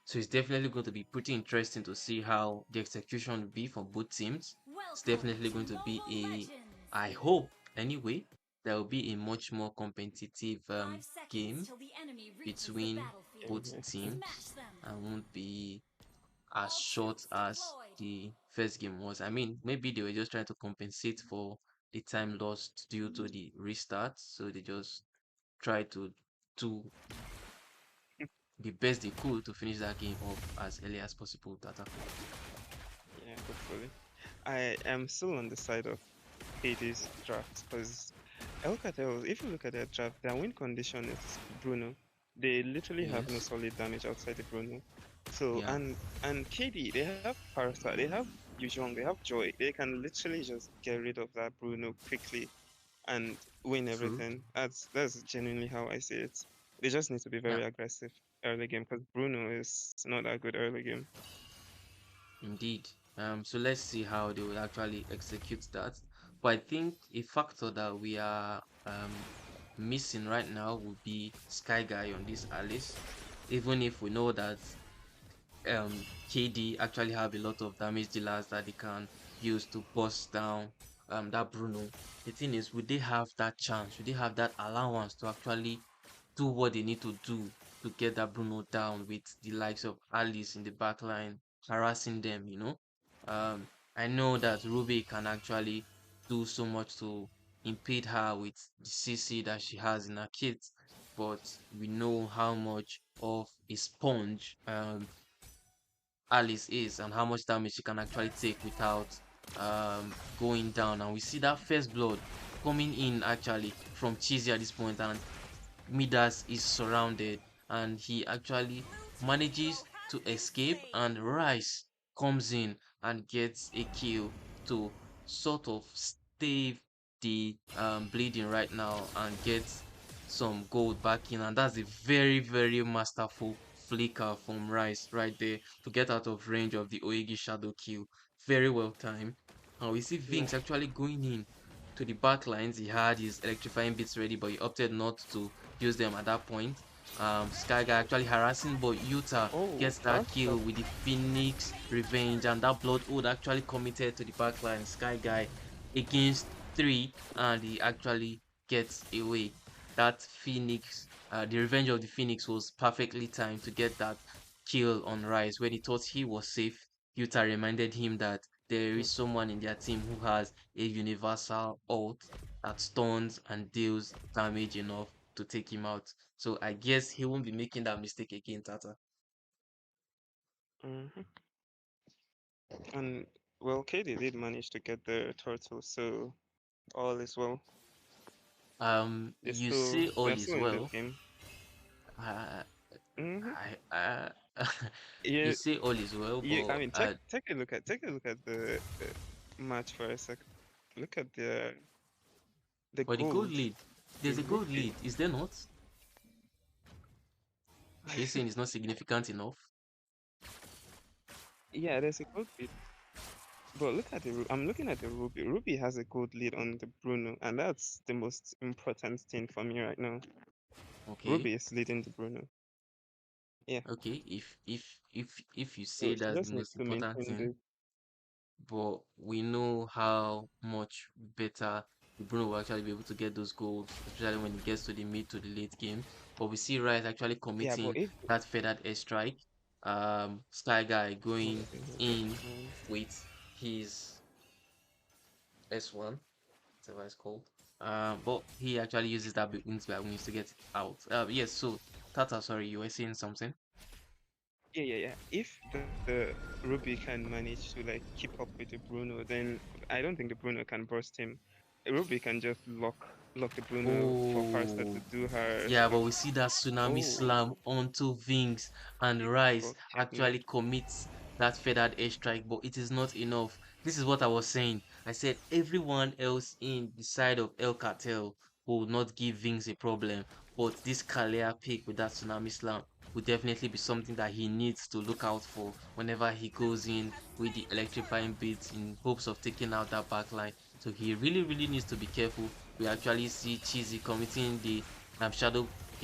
So it's definitely going to be pretty interesting to see how the execution will be for both teams. It's Welcome definitely to going to be Mobile Legends! I hope anyway, there will be a much more competitive 5 seconds game till the enemy reaches the between Yeah, battlefield. both yeah. Smash teams them! and won't be as All short troops as deployed! the first game was. I mean, maybe they were just trying to compensate for the time lost due to the restart, so they just try to the best they could to finish that game off as early as possible, Tata. Yeah, hopefully. I am still on the side of Hades draft because El Cartel, if you look at their draft, their win condition is Bruno. They literally have no Yes. solid damage outside the Bruno. So Yeah. and KD, they have Parasite, they have Yuzhong, they have Joy. They can literally just get rid of that Bruno quickly and win True. everything. That's genuinely how I see it. They just need to be Yeah. very aggressive early game because Bruno is not that good early game. Indeed. So let's see how they will actually execute that. But I think a factor that we are missing right now would be Sky Guy on this Alice. Even if we know that KD actually have a lot of damage dealers that they can use to bust down that Bruno. The thing is, would they have that chance? Would they have that allowance to actually do what they need to do to get that Bruno down with the likes of Alice in the back line harassing them, you know? I know that Ruby can actually do so much to impede her with the CC that she has in her kit, but we know how much of a sponge Alice is and how much damage she can actually take without going down. And we see that first blood coming in actually from Cheesy at this point, and Midas is surrounded and he actually manages to escape, and Rice comes in and gets a kill to sort of stave the bleeding right now and gets some gold back in. And that's a very, very masterful flicker from Rice right there to get out of range of the Oegi shadow kill. Very well timed. And we see Yeah. Vinks actually going in to the back lines. He had his electrifying bits ready, but he opted not to use them at that point. Sky Guy actually harassing, but Utah Oh, gets that that's kill with the Phoenix Revenge, and that Bloodwood actually committed to the backline. Sky Guy against three, and he actually gets away. That Phoenix, the Revenge of the Phoenix was perfectly timed to get that kill on Rise. When he thought he was safe, Utah reminded him that there is someone in their team who has a universal ult that stuns and deals damage enough to take him out. So I guess he won't be making that mistake again, Tata. hmm And well, KD did manage to get the turtle, so all is well. You say all They're is still in this well. game. Uh, hmm I you Yeah, say all is well, you. I but mean, take a look at the match for a second. Look at the the gold gold. lead, The there's a gold rookie. lead, is there not? Are you saying it's not significant enough? Yeah, there's a gold lead. But look at I'm looking at the Ruby. Ruby has a gold lead on the Bruno, and that's the most important thing for me right now. Okay, Ruby is leading the Bruno. Yeah. okay. If you So say she that's the just needs most to important maintain thing, this. but we know how much better Bruno will actually be able to get those goals, especially when it gets to the mid to the late game. But we see Rice actually Yeah, but committing if that feathered airstrike. Sky Guy going okay, okay, in um, with his S1, whatever it's called. But he actually uses that wings by wings to get it out. Yes, so Tata, sorry, you were saying something. yeah. If the Ruby can manage to like keep up with the Bruno, then I don't think the Bruno can burst him. Ruby can just lock the Bruno for Parsa to Oh, do her yeah, but stuff. we see that tsunami Oh, slam onto Vinks, and Rice but checkmate. actually commits that feathered airstrike, but it is not enough. This is what I was saying. I said everyone else in the side of El Cartel will not give Vinks a problem, but this Kalea pick with that tsunami slam will definitely be something that he needs to look out for whenever he goes in with the electrifying beats in hopes of taking out that backline. So he really, really needs to be careful. We actually see Cheesy committing the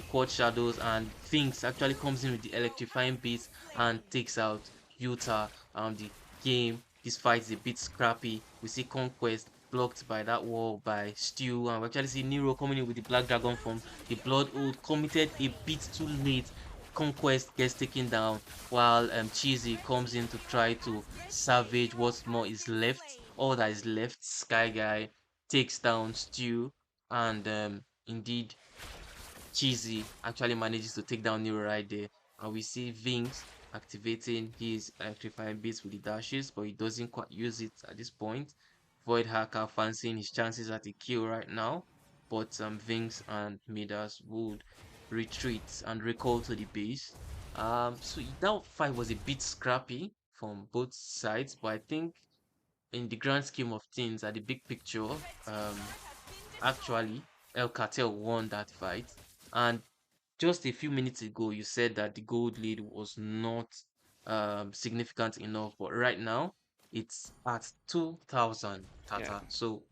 quad shadows, and Finks actually comes in with the electrifying beats and takes out Utah. The game, this fight is a bit scrappy. We see Conquest blocked by that wall by Stew, and we actually see Nero coming in with the Black Dragon from the Blood Oath, committed a bit too late. Conquest gets taken down while Cheesy comes in to try to salvage what more is left. All that is left, Sky Guy takes down Stew, and indeed Cheesy actually manages to take down Nero right there. and we see Vince activating his electrifying beats with the dashes, but he doesn't quite use it at this point. Void Hacker fancying his chances at a kill right now, but Vince and Midas would retreat and recall to the base. So that fight was a bit scrappy from both sides, but I think in the grand scheme of things, at the big picture, actually, El Cartel won that fight. And just a few minutes ago, you said that the gold lead was not significant enough, but right now it's at 2,000 Yeah, Tata. So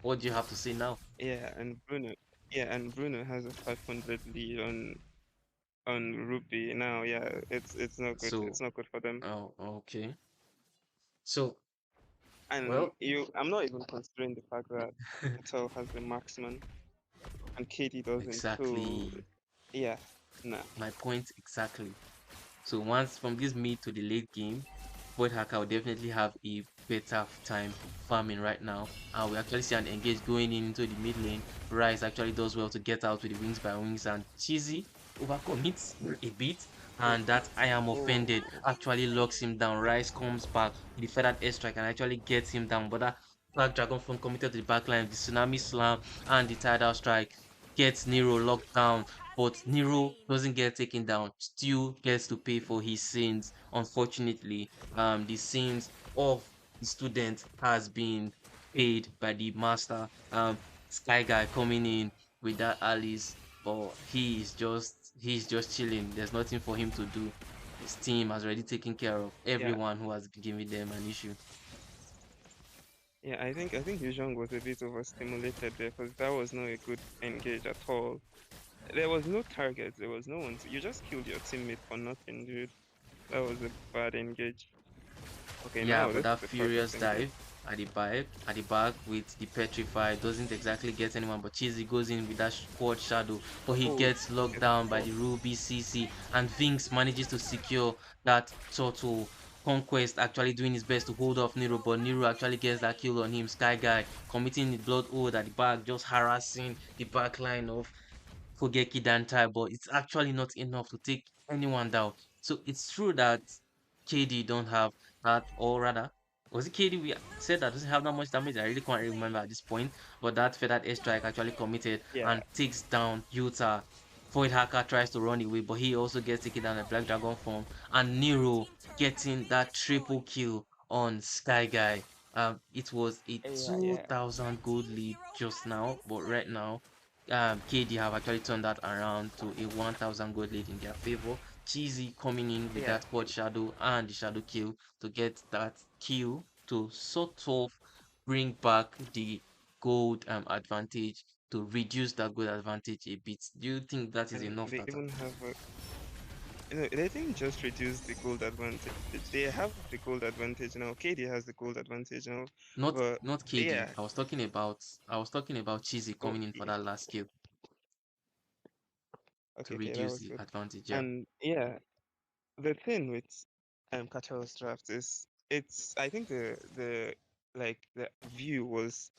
what do you have to say now? yeah, and Bruno, yeah, and Bruno has a 500 lead on Ruby now. Yeah, it's not good. So, It's not good for them. oh, okay. So, And well, I'm not even considering the fact that Patel has the marksman and Katie doesn't. So exactly yeah, nah, my point exactly. So once from this mid to the late game, Void Hacker will definitely have a better time farming right now. And we actually see an engage going into the mid lane. Rice actually does well to get out with the wings by wings, and Cheesy overcommits a bit. oh, And that I am oh, offended actually locks him down. Rice comes back with the feathered airstrike and actually gets him down. But that Black Dragon from committed to the backline, the tsunami slam and the tidal strike gets Nero locked down, but Nero doesn't get taken down, still gets to pay for his sins. Unfortunately, the sins of the student has been paid by the master. Sky Guy coming in with that Alice, but he's just chilling. There's nothing for him to do. His team has already taken care of yeah, everyone who has been giving them an issue. yeah. I think Yuzhong was a bit overstimulated there because that was not a good engage at all. There was no target. There was no one. You just killed your teammate for nothing, dude. That was a bad engage. Okay, Yeah, now but this that is the perfect furious engage. dive at the back with the petrify doesn't exactly get anyone, but Cheesy goes in with that quad shadow, but he Oh, gets locked it's down by oh, the Ruby CC, and Vinx manages to secure that turtle. Conquest actually doing his best to hold off Nero, but Nero actually gets that kill on him. Sky Guy committing the blood oath at the back, just harassing the back line of Kogeki Dantai, but it's actually not enough to take anyone down. So it's true that KD don't have that, or rather, was it KD we said that doesn't have that much damage? I really can't remember at this point. But that feathered airstrike actually committed yeah, and takes down Utah. Void Hacker tries to run away, but he also gets taken down in Black Dragon form. And Nero getting that triple kill on Sky Guy. It was a yeah, yeah, 2,000 gold lead just now, but right now KD have actually turned that around to a 1,000 gold lead in their favor. Cheesy coming in with yeah. that quad shadow and the shadow kill to get that kill to sort of bring back the gold advantage, to reduce that gold advantage a bit. Do you think that is And enough, they Tata? even have a they didn't just reduce the gold advantage. They have the gold advantage now. KD has the gold advantage now. But Not KD. yeah, I was talking about Cheesy oh coming in for yeah, that last kill to okay, okay, that reduce was the good. advantage. Yeah. And yeah, the thing with Cartel's draft is it's I think the view was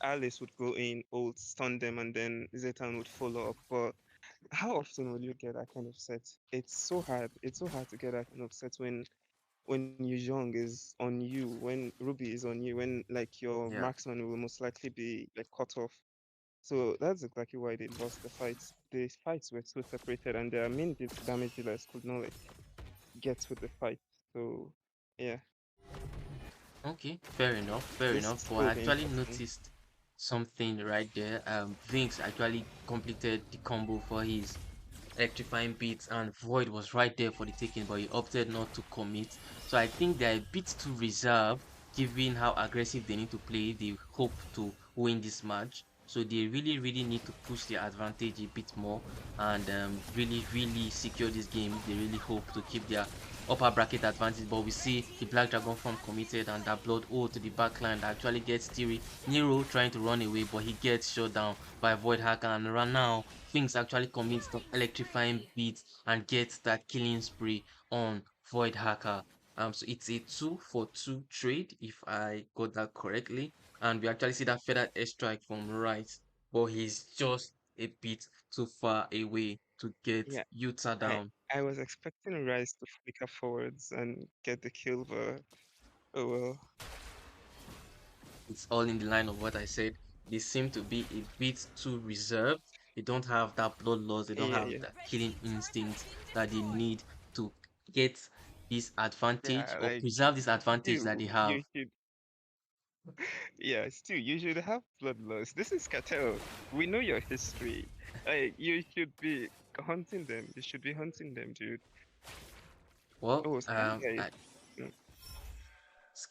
Alice would go in, old stun them, and then Zetan would follow up. But how often will you get that kind of set? It's so hard. It's so hard to get that kind of set when Yuzhong is on you, when Ruby is on you, when like your Yeah. marksman will most likely be like cut off. So that's exactly why they lost the fights. The fights were so separated, and their main damage dealers could not like get with the fight. So yeah, Okay, fair enough, fair this enough. is But I still be actually interesting. noticed something right there. Vince actually completed the combo for his electrifying beats, and Void was right there for the taking, but he opted not to commit. So I think they're a bit too reserved, given how aggressive they need to play. They hope to win this match. So they really, really need to push their advantage a bit more and really, really secure this game if they really hope to keep their upper bracket advantage. But we see the Black Dragon form committed and that blood O to the backline that actually gets Theory. Nero trying to run away, but he gets shot down by Void Hacker, and right now things actually commits some electrifying beats and gets that killing spree on Void Hacker. So it's a 2-for-2 trade if I got that correctly. And we actually see that feathered airstrike from right, but he's just a bit too far away. to get Yeah, Utah I down. I was expecting Rice to flicker forwards and get the kill, but oh well. It's all in the line of what I said. They seem to be a bit too reserved. They don't have that bloodlust. They don't Yeah, have yeah, that killing instinct that they need to get this advantage yeah. or Like preserve this advantage that still, they have. you should. Yeah, still, you should have bloodlust. This is Cartel. We know your history. You should be hunting them. You should be hunting them, dude. Well, Oh, Sky Guy. Mm.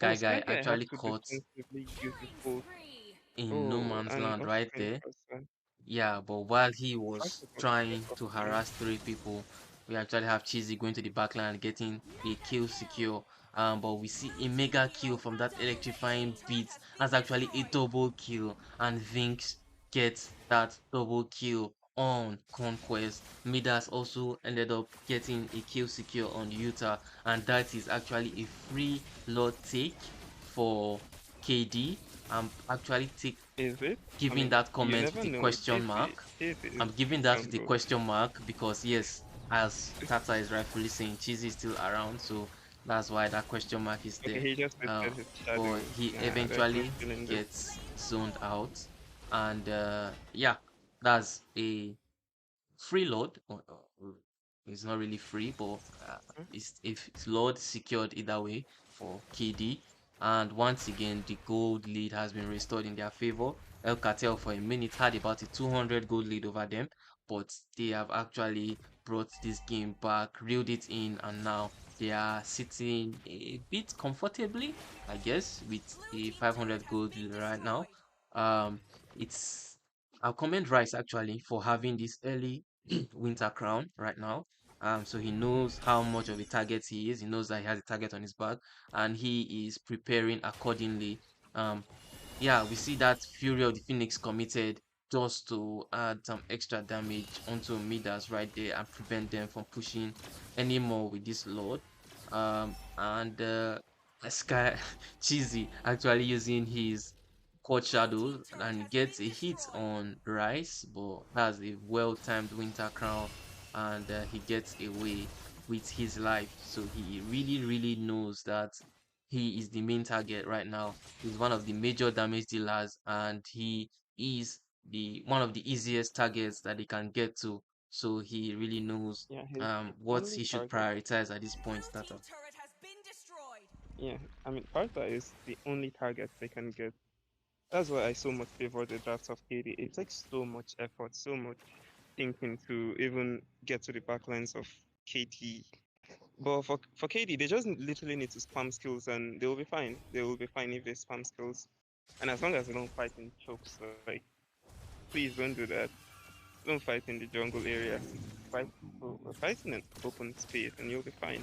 Oh, Sky Sky Guy Guy have actually to caught defensively use his ult. Spree. in no Oh, man's and land also right kind of there. person. Yeah, but while he Back was to back to trying back to to harass three people, we actually have Cheesy going to the backline and getting a kill secure. But we see a mega kill from that electrifying beat. That's actually a double kill, and Vinx gets that double kill on Conquest. Midas also ended up getting a kill secure on Utah, and that is actually a free lot take for KD. I'm actually Is it? I giving mean, that you comment never with a know. question mark. Cheesy I'm is giving that with a jungle. question mark because yes, as Tata is rightfully saying, Cheesy is still around, so that's why that question mark is Okay, there. he just Uh, listed his but shadow. he Nah, there's no eventually stealing this. gets zoned out, and yeah, that's a freeload. It's not really free, but Huh? it's load secured either way for KD. And once again, the gold lead has been restored in their favor. El Cartel for a minute had about a 200 gold lead over them, but they have actually brought this game back, reeled it in, and now they are sitting a bit comfortably, I guess, with a 500 gold lead right now. Um, it's I'll commend Rice actually for having this early winter crown right now. So he knows how much of a target he is. He knows that he has a target on his back, and he is preparing accordingly. Um, yeah, we see that Fury of the Phoenix committed just to add some extra damage onto Midas right there and prevent them from pushing anymore with this Lord. And Sky Cheesy actually using his quad shadows and gets a hit on Rice, but that's a well-timed winter crown, and he gets away with his life. So he really, really knows that he is the main target right now. He's one of the major damage dealers, and he is the one of the easiest targets that they can get to. So he really knows Yeah, his what only he should target. prioritize at this point, Tata. Yeah, I mean, Partha is the only target they can get. That's why I so much favor the draft of KD. It takes so much effort, so much thinking to even get to the backlines of KT. But for KD, they just literally need to spam skills and they will be fine. They will be fine if they spam skills. And as long as they don't fight in chokes, like, please don't do that. Don't fight in the jungle area. Fight, fight in an open space and you'll be fine.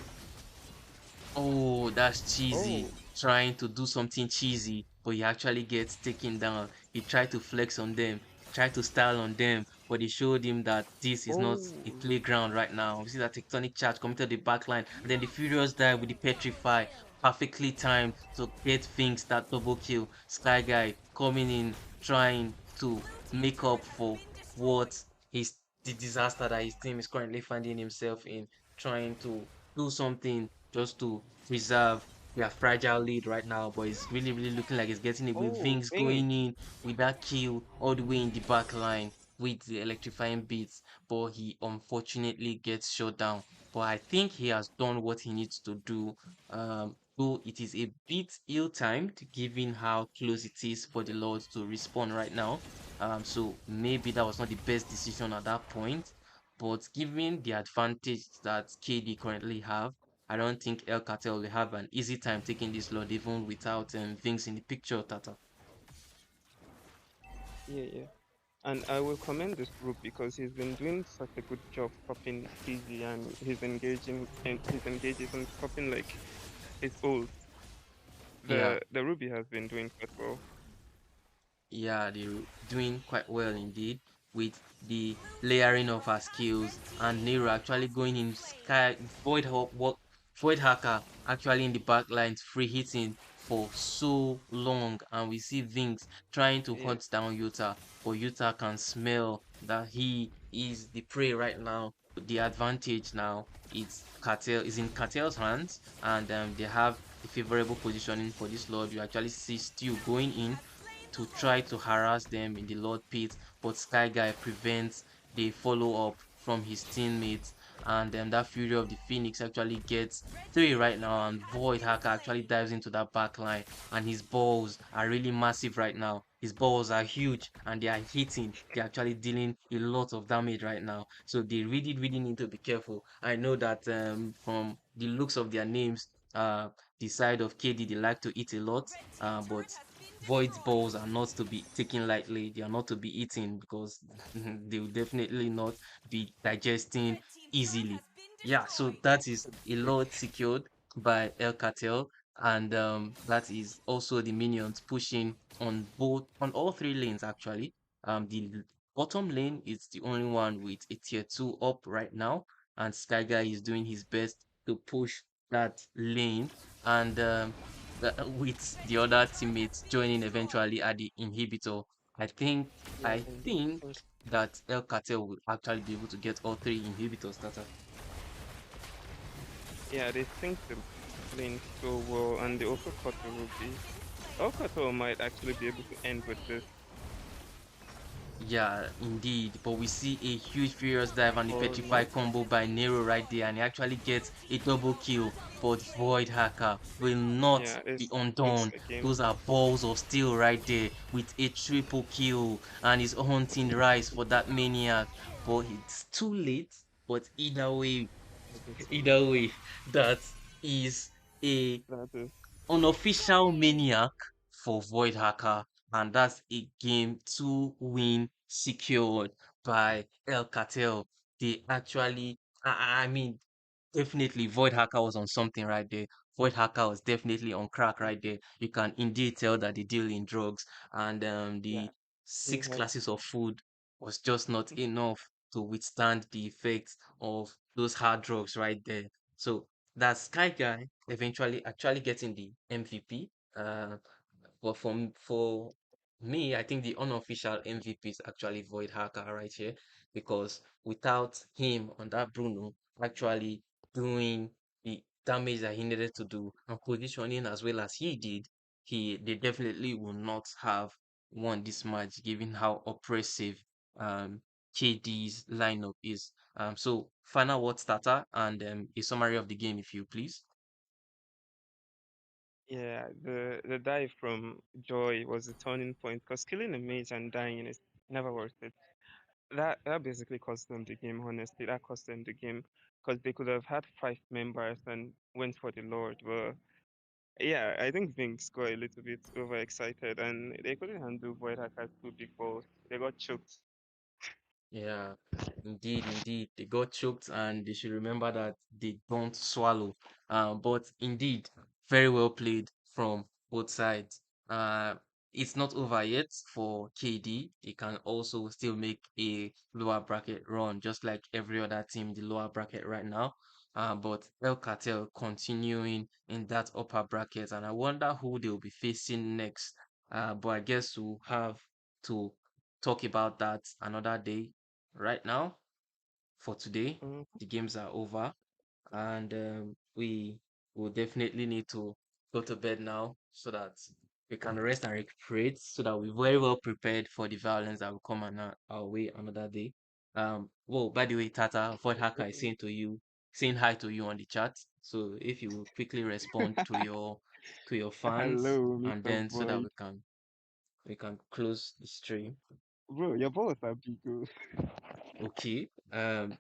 Oh, that's cheesy. Oh, Trying to do something cheesy, but he actually gets taken down. He tried to flex on them, tried to style on them, but they showed him that this is not a oh, playground right now. We see that tectonic charge committed the backline, and then the Furious dive with the Petrify, perfectly timed to get things that double kill. Sky Guy coming in, trying to make up for what his the disaster that his team is currently finding himself in, trying to do something just to preserve their fragile lead right now, but it's really, really looking like it's getting it with oh, Vinks Bing. going in with that kill all the way in the back line with the electrifying beats, but he unfortunately gets shot down. But I think he has done what he needs to do. Though it is a bit ill-timed given how close it is for the Lords to respawn right now. So maybe that was not the best decision at that point. But given the advantage that KD currently have, I don't think El Cartel will have an easy time taking this load even without Vince in the picture, Tata. Yeah, yeah. And I will commend this group because he's been doing such a good job copying easy and he's engaging and copying like his old. Yeah, The Ruby has been doing quite well. yeah, they're doing quite well indeed with the layering of her skills and Nero actually going in Sky Void Hacker actually in the back lines free hitting for so long, and we see Vinx trying to Yeah. hunt down Utah, but Utah can smell that he is the prey right now. The advantage now is in Cartel's hands, and they have the favorable positioning for this Lord. You actually see Stu going in to try to harass them in the Lord pit, but Sky Guy prevents the follow up from his teammates, and that Fury of the Phoenix actually gets three right now, and Void Hacker actually dives into that back line, and his balls are really massive right now. His balls are huge and they are hitting. They're actually dealing a lot of damage right now. So they really, really need to be careful. I know that from the looks of their names, the side of KD they like to eat a lot, but Void's balls are not to be taken lightly. They are not to be eaten because they will definitely not be digesting easily. Yeah, so that is a lot secured by El Cartel, and that is also the minions pushing on all three lanes actually. The bottom lane is the only one with a tier 2 up right now, and Sky Guy is doing his best to push that lane, and with the other teammates joining eventually at the inhibitor. I think Yeah, I and think that El Cartel will actually be able to get all three inhibitors, Tata. yeah, they think the lane so well, and they also caught the Ruby. Okato might actually be able to end with this. Yeah, indeed. But we see a huge Furious Dive and the Oh no. Petrify combo by Nero right there, and he actually gets a double kill. But Void Hacker will not Yeah, be this looks undone. like him. Those are balls of steel right there with a triple kill, and he's hunting Rise for that maniac. But it's too late. But either way, that is a That is unofficial maniac for Void Hacker, and that's a game 2 win secured by El Cartel. They actually, I mean, definitely Void Hacker was on something right there. Void Hacker was definitely on crack right there. You can indeed tell that they deal in drugs, and yeah. the He six had classes of food was just not enough to withstand the effects of those hard drugs right there. So that Sky Guy eventually actually getting the MVP. But for me, I think the unofficial MVP is actually Void Hacker right here, because without him on that Bruno actually doing the damage that he needed to do and positioning as well as he did, they definitely will not have won this match given how oppressive um KD's lineup is. So final word starter and a summary of the game, if you please. yeah, the dive from Joy was a turning point because killing a mage and dying is never worth it. That basically cost them the game, honestly. That cost them the game because they could have had 5 members and went for the Lord. But yeah, I think Vinks got a little bit overexcited and they couldn't handle Void Hacker's 2 big balls. They got choked. Yeah, indeed, indeed. They got choked and they should remember that they don't swallow. But indeed, very well played from both sides. Uh, it's not over yet for KD. He can also still make a lower bracket run, just like every other team in the lower bracket right now. But El Cartel continuing in that upper bracket, and I wonder who they'll be facing next. But I guess we'll have to talk about that another day. Right now, for today, Mm, the games are over, and we will definitely need to go to bed now so that we can rest and recuperate, so that we're very well prepared for the violence that will come our way another day. Well, by the way, Tata, Void Hacker is definitely. saying hi to you on the chat. So if you will quickly respond to your fans, Hello, and Mr. then so that Boy. we can close the stream. Bro, your balls are big. Oh. Okay.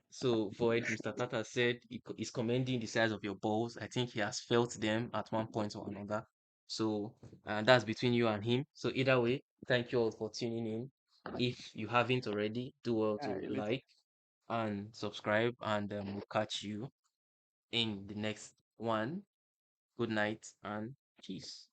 So Void, Mr. Tata said he's commending the size of your balls. I think he has felt them at one point or another. So that's between you and him. So either way, thank you all for tuning in. If you haven't already, do well Ah, to a little. like and subscribe, and we'll catch you in the next one. Good night and peace.